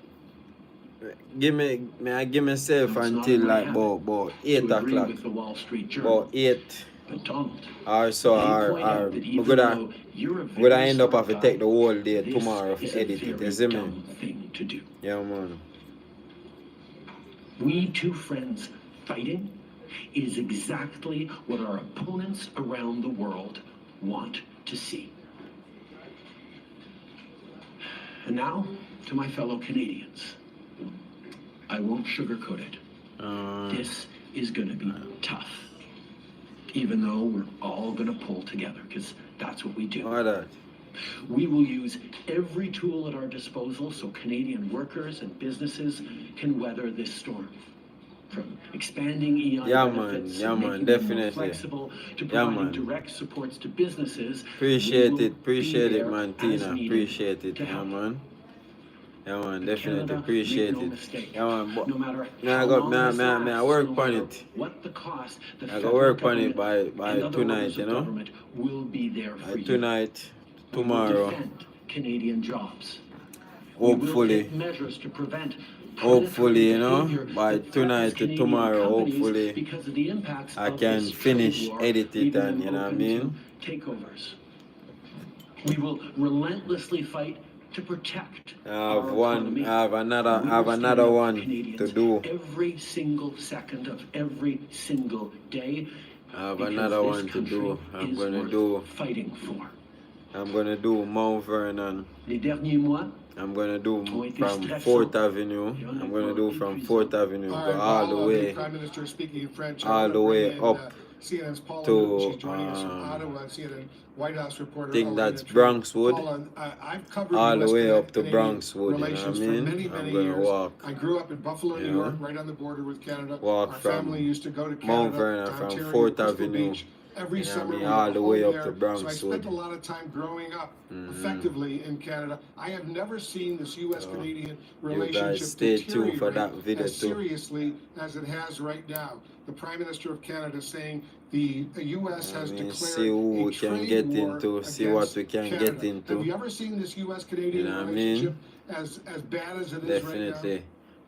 D: Give myself until like about 8 o'clock. About 8. Or so, or we're gonna end up having to take the whole day tomorrow to edit it, you see me? Yeah, man.
K: We two friends fighting is exactly what our opponents around the world want to see. And now, to my fellow Canadians, I won't sugarcoat it. This is going to be tough, even though we're all going to pull together, because that's what we do. We will use every tool at our disposal so Canadian workers and businesses can weather this storm. From expanding EI benefits and making them more flexible to providing direct supports to businesses.
D: Appreciate it, man, Tina. Appreciate it, yeah, man. Yeah, man, definitely appreciate it. Yeah, man, but I work on it. I go work on it by tonight, you know? By tonight, tomorrow.
K: Canadian jobs.
D: Hopefully, you know, by tonight to tomorrow, hopefully, I can finish edit it and, you know what I mean?
K: Takeovers. We will relentlessly fight to protect
D: I
K: our
D: have one.
K: economy.
D: I have another.
K: We
D: I have
K: will stand
D: another
K: up for
D: one to
K: Canadians
D: do.
K: every single second of every single day.
D: I have
K: Because
D: another
K: this
D: one to
K: country
D: do. I'm
K: is
D: gonna
K: worth
D: do.
K: fighting for.
D: I'm gonna do Mount Vernon.
K: Les derniers mois
D: I'm gonna do
K: ont été
D: from
K: stressants.
D: 4th Avenue. I'm gonna do from 4th Avenue,
C: All
D: go
C: right,
D: all the
C: while the
D: way,
C: Prime Minister is speaking in French,
D: all the way up
C: CNN's Paula
D: to
C: Newton. She's joining us from Ottawa, CNN White House reporter.
D: think
C: Elena
D: that's
C: True.
D: Bronxwood,
C: Paula, I've covered
D: all the
C: US
D: way up to
C: Canadian
D: Bronxwood. You know what I
C: relations for
D: mean?
C: many,
D: I'm
C: many
D: gonna
C: years.
D: walk.
C: I grew up in Buffalo, New York, right on the border with Canada.
D: Walk
C: Our
D: from
C: family used to go to Canada,
D: Mount Vernon from
C: Ontario,
D: 4th
C: Crystal
D: Avenue.
C: Beach. Every
D: You know what I
C: summer
D: mean?
C: we
D: All
C: had
D: the
C: a
D: way
C: home
D: up
C: there.
D: to
C: So I
D: Bronxwood.
C: spent a lot of time growing up effectively in Canada. I have never seen this U.S.-Canadian relationship
D: stay tuned for that
C: deteriorate
D: video
C: as
D: too.
C: seriously as it has right now. The Prime Minister of Canada saying the U.S. has declared
D: see who
C: a
D: we can
C: trade
D: get
C: war
D: into, see what
C: against
D: we can
C: Canada.
D: get into.
C: Have you ever seen this U.S.-Canadian
D: You know what I
C: relationship
D: mean?
C: as bad as it is right now?
D: Definitely.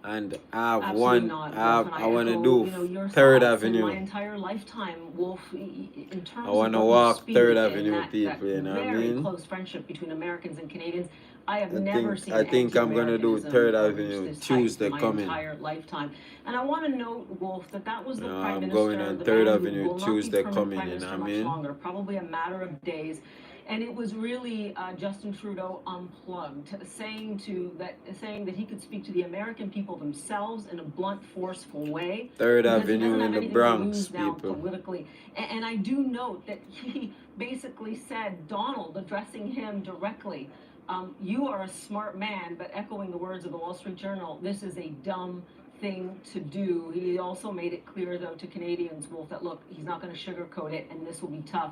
D: And I have
J: Absolutely
D: one.
J: not,
D: I
J: Wolf, and
D: want to
J: echo,
D: do
J: you know, your
D: 3rd
J: thoughts. In my
D: Avenue.
J: entire lifetime, Wolf, in terms
D: I want to
J: of what
D: walk
J: you speak
D: 3rd
J: and
D: Avenue,
J: that
D: people. You know what I
J: very
D: mean?
J: close friendship between Americans and Canadians, I have
D: I
J: never
D: think
J: seen
D: I think I'm gonna do
J: anti-Americanism
D: 3rd
J: reach
D: Avenue
J: this height
D: Tuesday
J: in my
D: coming.
J: entire lifetime. And I want to note, Wolf, that was the Prime
D: I'm
J: Minister,
D: going on
J: the
D: 3rd
J: man who
D: Avenue
J: will not
D: Tuesday
J: be permanent
D: coming.
J: Prime
D: You know
J: Minister
D: what I
J: much
D: mean?
J: longer, probably a matter of days. And it was really Justin Trudeau unplugged, saying that he could speak to the American people themselves in a blunt, forceful way.
D: 3rd
J: Because he
D: Avenue
J: doesn't have
D: in the
J: anything to
D: Bronx,
J: lose now
D: people.
J: politically. And I do note that he basically said, Donald, addressing him directly, you are a smart man, but echoing the words of the Wall Street Journal, this is a dumb thing to do. He also made it clear, though, to Canadians, Wolf, that look, he's not going to sugarcoat it, and this will be tough.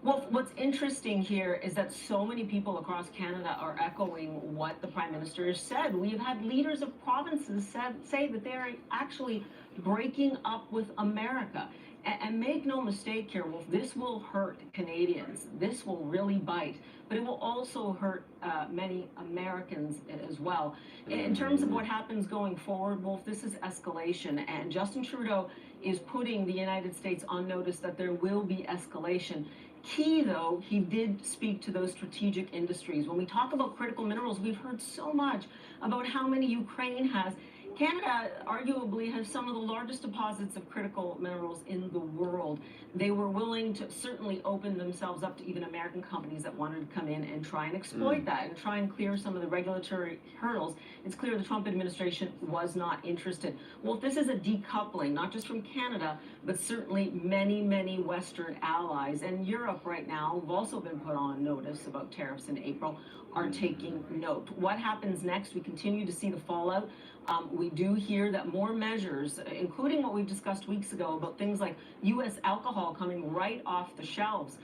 J: Well, what's interesting here is that so many people across Canada are echoing what the Prime Minister has said. We've had leaders of provinces say that they're actually breaking up with America. And make no mistake here, Wolf, this will hurt Canadians. This will really bite. But it will also hurt many Americans as well. In terms of what happens going forward, Wolf, this is escalation. And Justin Trudeau is putting the United States on notice that there will be escalation. Key, though, he did speak to those strategic industries. When we talk about critical minerals, we've heard so much about how many Ukraine has. Canada arguably has some of the largest deposits of critical minerals in the world. They were willing to certainly open themselves up to even American companies that wanted to come in and try and exploit that and try and clear some of the regulatory hurdles. It's clear the Trump administration was not interested. Well, this is a decoupling, not just from Canada, but certainly many, many Western allies. And Europe right now, who've also been put on notice about tariffs in April, are taking note. What happens next? We continue to see the fallout. We do hear that more measures, including what we discussed weeks ago about things like U.S. alcohol coming right off the shelves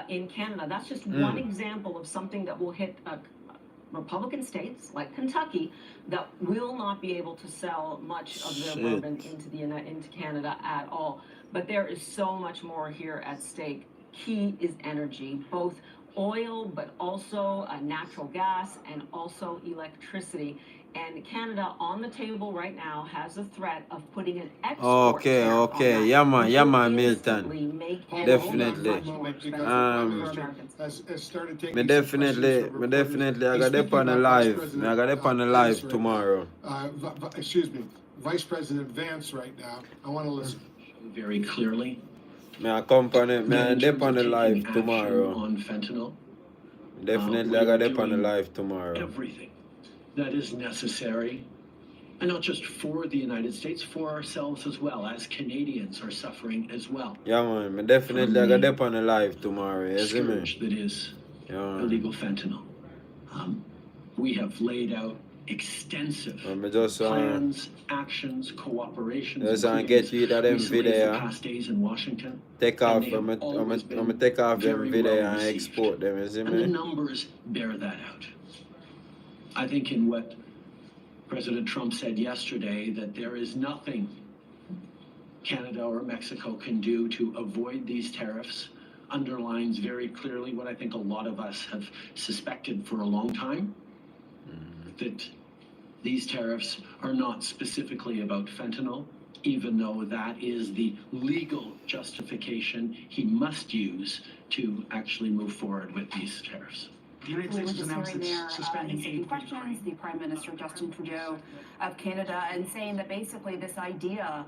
J: in Canada. That's just one example of something that will hit Republican states like Kentucky that will not be able to sell much of their bourbon into Canada at all. But there is so much more here at stake. Key is energy, both oil, but also natural gas and also electricity. And Canada on the table right now has a threat of putting an export tariff on that,
D: Yeah man,
J: which
D: yeah
J: will
D: man,
J: instantly
D: Milton.
J: make
D: Definitely.
J: much more expensive for Americans.
C: Has started taking
D: Me definitely, I got up on the live. I got up on the live tomorrow.
C: Excuse me, Vice President Vance right now. I want to listen.
K: Very clearly.
D: Me accompany, me I dip on the live tomorrow.
K: On fentanyl.
D: Definitely, I got up on the live tomorrow.
K: Everything that is necessary, and not just for the United States, for ourselves as well, as Canadians are suffering as well.
D: Yeah man, me definitely, I got up on the live tomorrow. You see me?
K: Scourge that is illegal fentanyl. We have laid out extensive plans, actions, cooperation.
D: Just get you that them video.
K: Past days in Washington.
D: Take off, I'm take off them video and export them. You see
K: And the
D: me?
K: numbers bear that out. I think in what President Trump said yesterday, that there is nothing Canada or Mexico can do to avoid these tariffs, underlines very clearly what I think a lot of us have suspected for a long time, that these tariffs are not specifically about fentanyl, even though that is the legal justification he must use to actually move forward with these tariffs.
B: The United
L: We were
B: States has
L: just
B: announced
L: hearing
B: it's
L: there,
B: suspending
L: taking
B: aid for
L: questions,
B: Ukraine.
L: the Prime Minister Justin Trudeau of Canada, and saying that basically this idea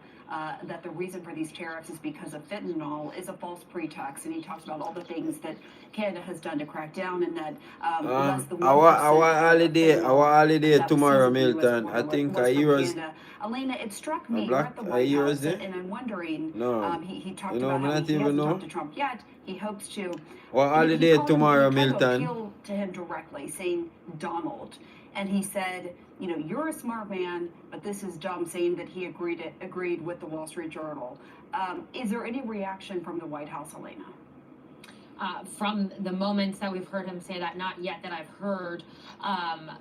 L: that the reason for these tariffs is because of fentanyl is a false pretext. And he talks about all the things that Canada has done to crack down, and that less than 1%
D: our holiday
L: that was
D: tomorrow,
L: seized at the US
D: Milton.
L: border
D: I think
L: was
D: I
L: from
D: yours.
L: Canada. Elena, it struck
D: A
L: me, we're
D: black
L: at the
D: are
L: White
D: yours
L: House,
D: there?
L: and I'm wondering,
D: No.
L: he talked
D: You know,
L: about
D: me
L: how
D: not
L: he
D: even
L: hasn't
D: know.
L: talked to Trump yet. He hopes to.
D: What
L: He
D: holiday
L: called him,
D: tomorrow,
L: he tried to
D: Milton?
L: appeal to him directly, saying Donald, and he said, you know, you're a smart man, but this is dumb, saying that he agreed with the Wall Street Journal. Is there any reaction from the White House, Elena?
M: From the moments that we've heard him say that, not yet that I've heard,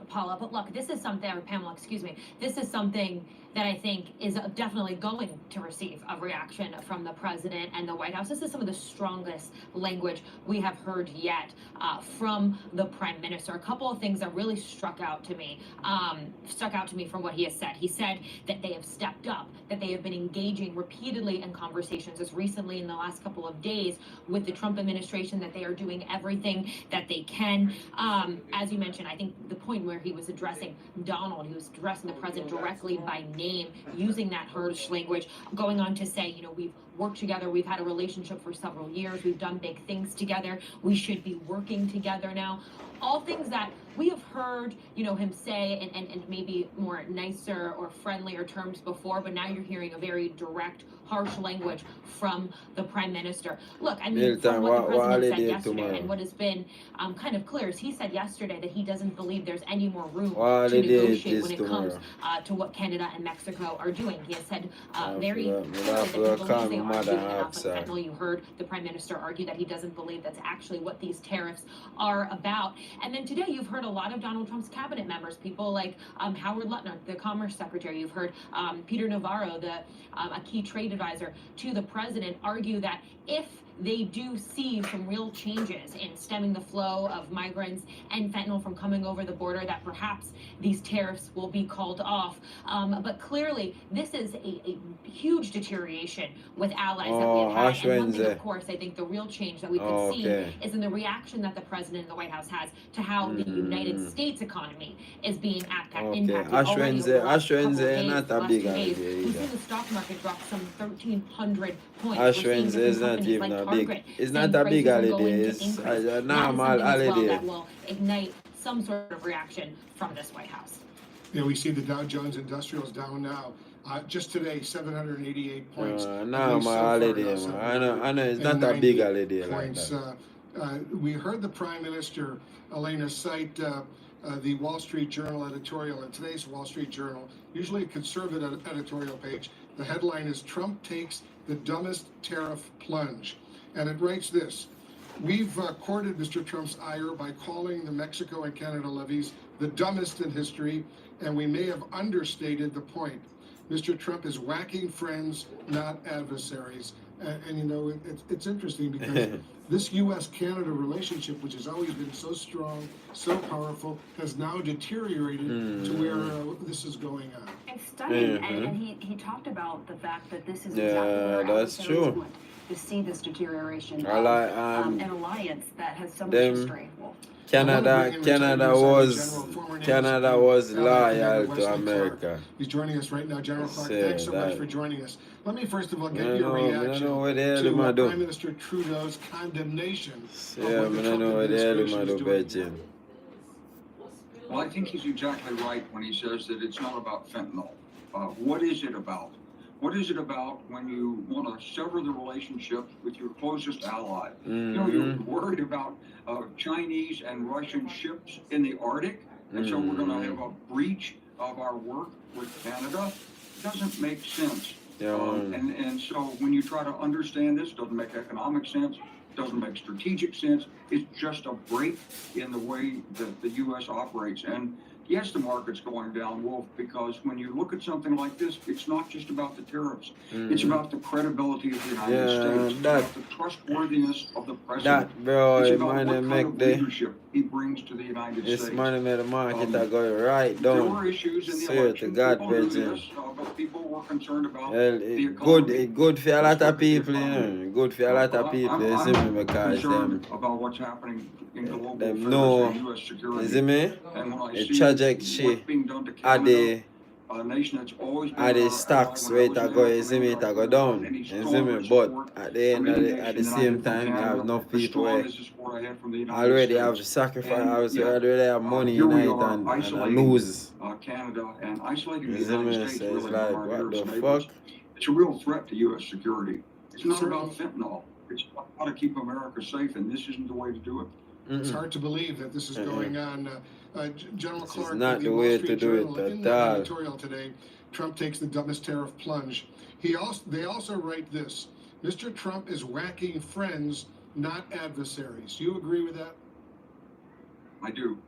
M: Paula. But look, this is something, or Pamela, excuse me, this is something that I think is definitely going to receive a reaction from the president and the White House. This is some of the strongest language we have heard yet from the prime minister. A couple of things that really struck out to me from what he has said. He said that they have stepped up, that they have been engaging repeatedly in conversations as recently in the last couple of days with the Trump administration, that they are doing everything that they can. As you mentioned, I think the point where he was addressing Donald, he was addressing the president directly by name, using that harsh language, going on to say, you know, we've worked together, we've had a relationship for several years, we've done big things together, we should be working together now. All things that we have heard, you know, him say and maybe more nicer or friendlier terms before, but now you're hearing a very direct, harsh language from the prime minister. Look, I mean,
D: Milton,
M: from what the president said yesterday
D: tomorrow?
M: and what has been kind of clear is he said yesterday that he doesn't believe there's any more room
D: What
M: to
D: holiday
M: negotiate
D: is
M: when it
D: tomorrow?
M: comes to what Canada and Mexico are doing. He has said very
D: forgot.
M: clearly that he
D: I
M: believes
D: call
M: they
D: my
M: are
D: mother
M: doing
D: and
M: enough
D: ask
M: on
D: her.
M: fentanyl. You heard the prime minister argue that he doesn't believe that's actually what these tariffs are about. And then today you've heard a lot of Donald Trump's cabinet members, people like Howard Lutnick, the Commerce Secretary. You've heard Peter Navarro, a key trade advisor to the president, argue that if they do see some real changes in stemming the flow of migrants and fentanyl from coming over the border, that perhaps these tariffs will be called off. But clearly, this is a huge deterioration with allies that we have had. And one thing, of course, I think the real change that we could see is in the reaction that the president and the White House has to how the United States economy is being impacted. Already over the last couple of days, the last 2 days, we've seen the stock market drop some 1,300 points. We're seeing different companies like Target
D: it's
M: saying
D: not a big
M: prices are
D: holiday.
M: going to
D: It's
M: increase.
D: a
M: That is
D: normal
M: something as well
D: holiday.
M: that will ignite some sort of reaction from this White House.
C: Yeah, we see the Dow Jones Industrials down now. Just today, 788 points.
D: No, my holiday, man. I know it's not a big holiday like that.
C: We heard the Prime Minister, Elena, cite the Wall Street Journal editorial in today's Wall Street Journal, usually a conservative editorial page. The headline is Trump takes the dumbest tariff plunge. And it writes this: we've courted Mr. Trump's ire by calling the Mexico and Canada levies the dumbest in history, and we may have understated the point. Mr. Trump is whacking friends, not adversaries. And you know, it's interesting because this U.S.-Canada relationship, which has always been so strong, so powerful, has now deteriorated to where this is going on.
L: It's stunning, and he talked about the fact that this is exactly
D: that's
L: where adversaries
D: true.
L: want to see this deterioration
D: I
L: of
D: like,
L: an alliance that has so much history. Well,
D: Canada was loyal to America.
C: He's joining us right now, General Clark. Thanks so much for joining us. Let me first of all get your reaction to Prime Minister Trudeau's condemnation of what the Trump administration is doing.
N: Well, I think he's exactly right when he says that it's not about fentanyl. What is it about? What is it about when you want to sever the relationship with your closest ally? You know, you're worried about Chinese and Russian ships in the Arctic, and so we're going to have a breach of our work with Canada. It doesn't make sense. And so when you try to understand this, it doesn't make economic sense, doesn't make strategic sense. It's just a break in the way that the U.S. operates. And yes, the market's going down, Wolf, because when you look at something like this, it's not just about the tariffs. It's about the credibility of the United States. It's about the trustworthiness of the president. It's about what kind of leadership he brings to the United States.
D: Money made the market go right down.
N: There were issues in the election. People knew this, but people were more concerned about
D: Well,
N: the economy.
D: it good for a lot of people, you
N: economy.
D: know. Good for a lot of people, you see me, because
N: concerned about what's happening in global
D: them
N: affairs
D: know,
N: and U.S. security.
D: you see me,
N: And when I
D: the
N: see
D: trajectory
N: what's being done to
D: are
N: Canada,
D: the
N: a nation that's always been
D: are the
N: our
D: stocks
N: ally when I
D: rate
N: was
D: are
N: in
D: go,
N: Africa,
D: you see me, it a go
N: without
D: down,
N: any
D: you see me,
N: stronger
D: but
N: support
D: at the end
N: from any
D: at the
N: nation than I
D: same
N: did from
D: time, you have
N: Canada,
D: enough
N: as
D: people
N: strong
D: where
N: as the support I had from the United
D: already have
N: States.
D: sacrifice,
N: And yet,
D: already have money
N: here
D: in
N: we
D: it
N: are
D: and
N: isolating
D: lose.
N: Canada and isolating the
D: You see
N: United
D: me,
N: States
D: so it's
N: really
D: like,
N: from our
D: what
N: nearest
D: the
N: neighbors.
D: fuck?
N: It's a real threat to U.S. security. It's not
C: Certainly.
N: about fentanyl. It's about how to keep America safe, and this isn't the way to do it.
C: It's hard to believe that this is going on. General
D: This
C: Clark,
D: is not
C: the
D: the
C: Wall
D: way
C: Street
D: to do
C: Journal,
D: it
C: in
D: at
C: that
D: all.
C: editorial today, Trump takes the dumbest tariff plunge. They also write this: Mr. Trump is whacking friends, not adversaries. You agree with that?
N: I do.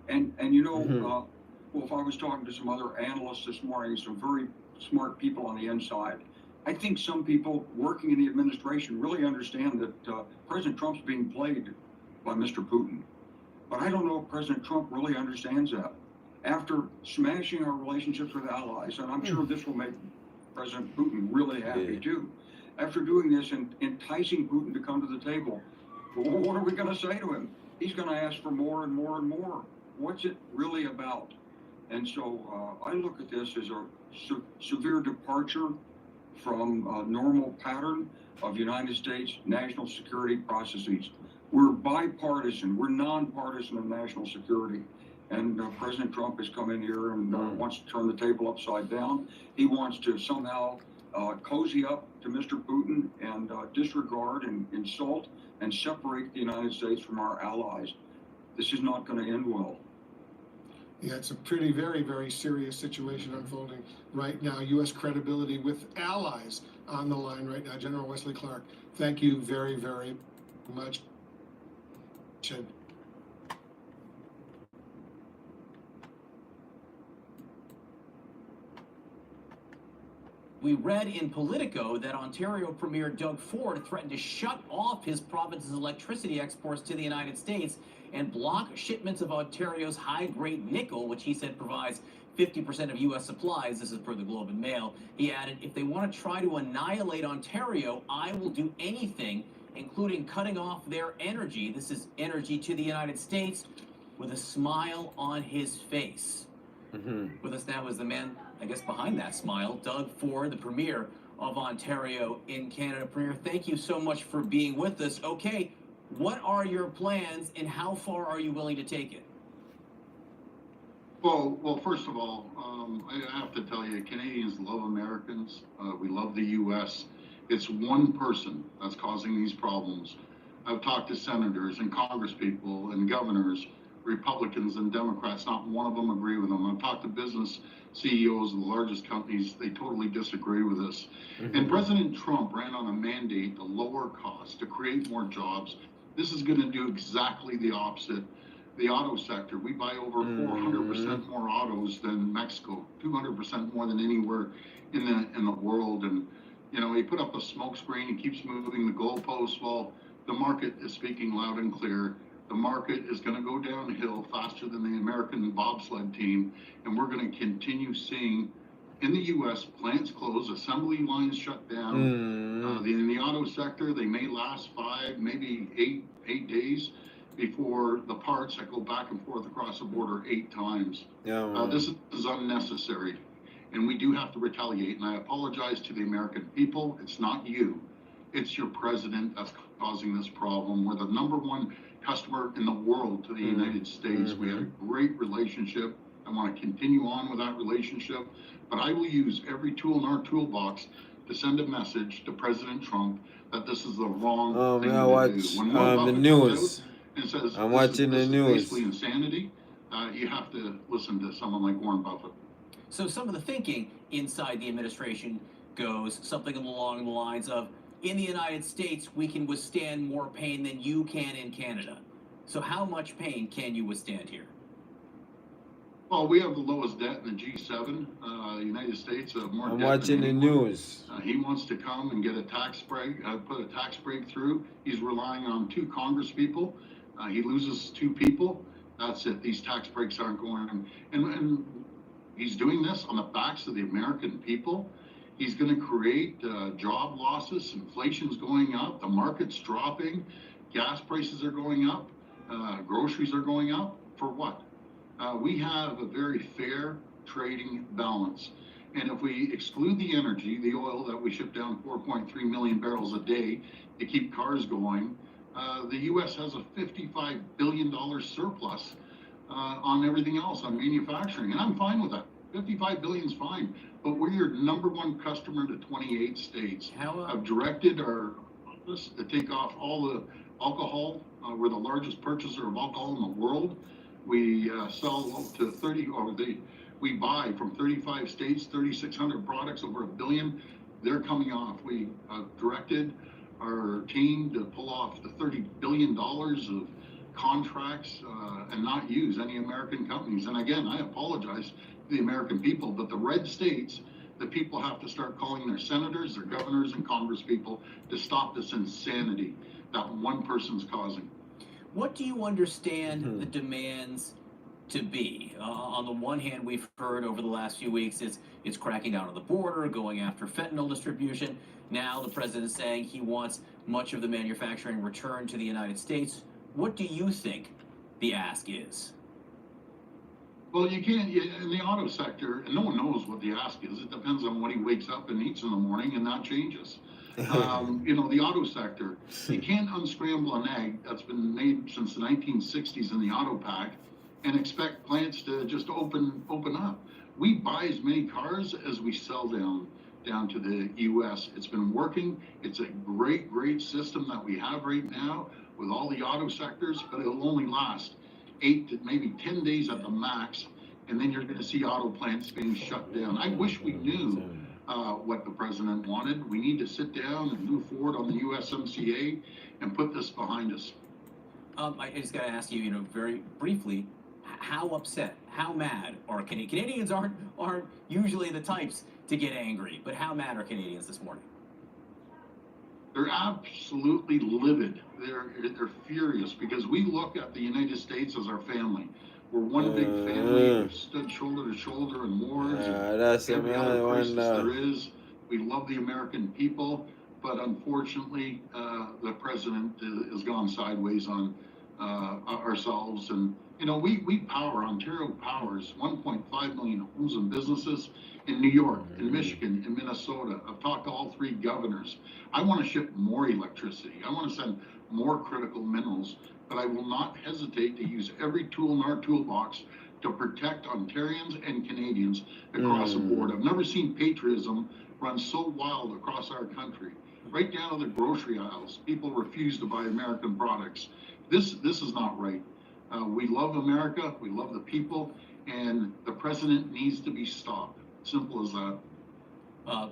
N: And you know, well, if I was talking to some other analysts this morning, some very smart people on the inside, I think some people working in the administration really understand that President Trump's being played by Mr. Putin. But I don't know if President Trump really understands that. After smashing our relationships with allies, and I'm sure this will make President Putin really happy too. After doing this and enticing Putin to come to the table, well, what are we going to say to him? He's going to ask for more and more and more. What's it really about? And so I look at this as a severe departure from a normal pattern of United States national security processes. We're bipartisan, we're nonpartisan in national security. And President Trump has come in here and wants to turn the table upside down. He wants to somehow cozy up to Mr. Putin and disregard and insult and separate the United States from our allies. This is not going to end well.
C: Yeah, it's a very, very serious situation unfolding right now. U.S. credibility with allies on the line right now. General Wesley Clark, thank you very, very much.
O: We read in Politico that Ontario Premier Doug Ford threatened to shut off his province's electricity exports to the United States and block shipments of Ontario's high-grade nickel, which he said provides 50% of U.S. supplies. This is per the Globe and Mail. He added, if they want to try to annihilate Ontario, I will do anything, including cutting off their energy. This is energy to the United States, with a smile on his face. With us now is the man, I guess, behind that smile, Doug Ford, the Premier of Ontario in Canada. Premier, thank you so much for being with us. Okay, what are your plans and how far are you willing to take it?
P: Well, first of all, I have to tell you, Canadians love Americans. We love the U.S. It's one person that's causing these problems. I've talked to senators and congresspeople and governors, Republicans and Democrats, not one of them agree with them. I've talked to business CEOs of the largest companies, they totally disagree with this. And President Trump ran on a mandate to lower costs, to create more jobs. This is going to do exactly the opposite. The auto sector, we buy over 400% more autos than Mexico, 200% more than anywhere in the world. And, you know, he put up a smoke screen, he keeps moving the goalposts. Well, the market is speaking loud and clear. The market is going to go downhill faster than the American bobsled team, and we're going to continue seeing in the U.S. plants close, assembly lines shut down. In the auto sector, they may last 5, maybe 8 days before the parts that go back and forth across the border 8 times. This is unnecessary, and we do have to retaliate. And I apologize to the American people. It's not you. It's your president that's causing this problem. We're the #1 customer in the world to the United States. We had a great relationship. I want to continue on with that relationship, but I will use every tool in our toolbox to send a message to President Trump that this is the wrong thing to do. When
D: the news.
P: And says,
D: I'm watching the news.
P: Basically insanity. You have to listen to someone like Warren Buffett.
O: So some of the thinking inside the administration goes something along the lines of, in the United States, we can withstand more pain than you can in Canada. So how much pain can you withstand here?
P: Well, we have the lowest debt in the G7. The United States more
D: I'm
P: debt
D: watching
P: than
D: the
P: anyone.
D: news.
P: He wants to come and get a tax break, put a tax break through. He's relying on 2 Congress people. He loses 2 people. That's it. These tax breaks aren't going. And He's doing this on the backs of the American people. He's going to create job losses. Inflation's going up. The market's dropping. Gas prices are going up. Groceries are going up. For what? We have a very fair trading balance. And if we exclude the energy, the oil that we ship down 4.3 million barrels a day to keep cars going, the U.S. has a $55 billion surplus on everything else, on manufacturing. And I'm fine with that. 55 billion is fine. But we're your number one customer to 28 states. I've directed our office to take off all the alcohol. We're the largest purchaser of alcohol in the world. We sell to 30, we buy from 35 states, 3,600 products, over $1 billion. They're coming off. We directed our team to pull off the $30 billion of contracts and not use any American companies. And again, I apologize to the American people, but the red states, the people have to start calling their senators, their governors, and congresspeople to stop this insanity that one person's causing.
O: What do you understand the demands to be? On the one hand, we've heard over the last few weeks it's cracking down on the border, going after fentanyl distribution. Now the president's saying he wants much of the manufacturing returned to the United States. What do you think the ask is?
P: Well, you can't, in the auto sector, and no one knows what the ask is. It depends on what he wakes up and eats in the morning, and that changes. You know, the auto sector, you can't unscramble an egg that's been made since the 1960s in the auto pack and expect plants to just open up. We buy as many cars as we sell down to the U.S. It's been working. It's a great system that we have right now with all the auto sectors, but it'll only last 8 to maybe 10 days at the max, and then you're going to see auto plants being shut down. I wish we knew what the president wanted. We need to sit down and move forward on the USMCA and put this behind us.
O: I just got to ask you, very briefly, how upset, how mad are Canadians? Aren't usually the types to get angry, but how mad are Canadians this morning?
P: They're absolutely livid. They're furious because we look at the United States as our family. We're one big family. We've stood shoulder to shoulder in wars and every other crisis there is. We love the American people, but unfortunately, the president has gone sideways on ourselves. And we power, Ontario powers 1.5 million homes and businesses in New York, in Michigan, in Minnesota. I've talked to all 3 governors. I want to ship more electricity. I want to send more critical minerals, but I will not hesitate to use every tool in our toolbox to protect Ontarians and Canadians across the board. I've never seen patriotism run so wild across our country. Right down to the grocery aisles, people refuse to buy American products. This is not right. We love America, we love the people, and the president needs to be stopped. Simple as that.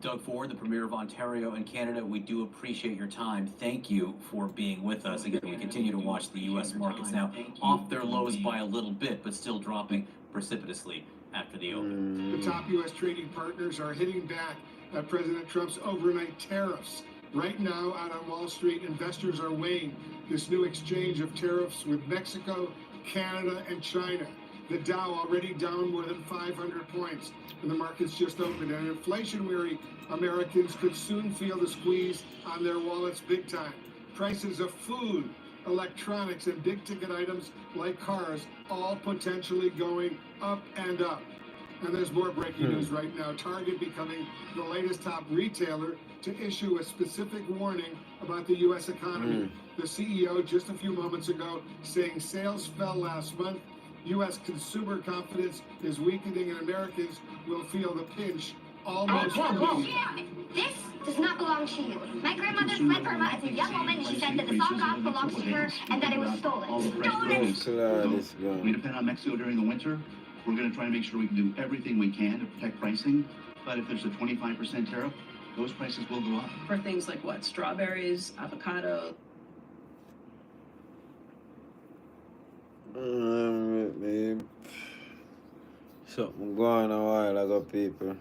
O: Doug Ford, the Premier of Ontario and Canada, we do appreciate your time. Thank you for being with us. Again, we continue to watch the U.S. markets now off their lows by a little bit, but still dropping precipitously after the open.
C: The top U.S. trading partners are hitting back at President Trump's overnight tariffs. Right now, out on Wall Street, investors are weighing this new exchange of tariffs with Mexico, Canada, and China. The Dow already down more than 500 points, and the market's just opened. And inflation-weary Americans could soon feel the squeeze on their wallets big time. Prices of food, electronics, and big-ticket items like cars all potentially going up and up. And there's more breaking news right now. Target becoming the latest top retailer to issue a specific warning about the U.S. economy. The CEO just a few moments ago saying sales fell last month. U.S. consumer confidence is weakening, and Americans will feel the pinch almost immediately.
Q: This does not belong to you. My grandmother fled Burma as a young woman. She said that the Song belongs to her and that it was stolen. Stolen!
R: We depend on Mexico during the winter. We're going to try to make sure we can do everything we can to protect pricing. But if there's a 25% tariff, those prices will go up.
S: For things like what? Strawberries, avocado.
D: Something going on a while ago, people.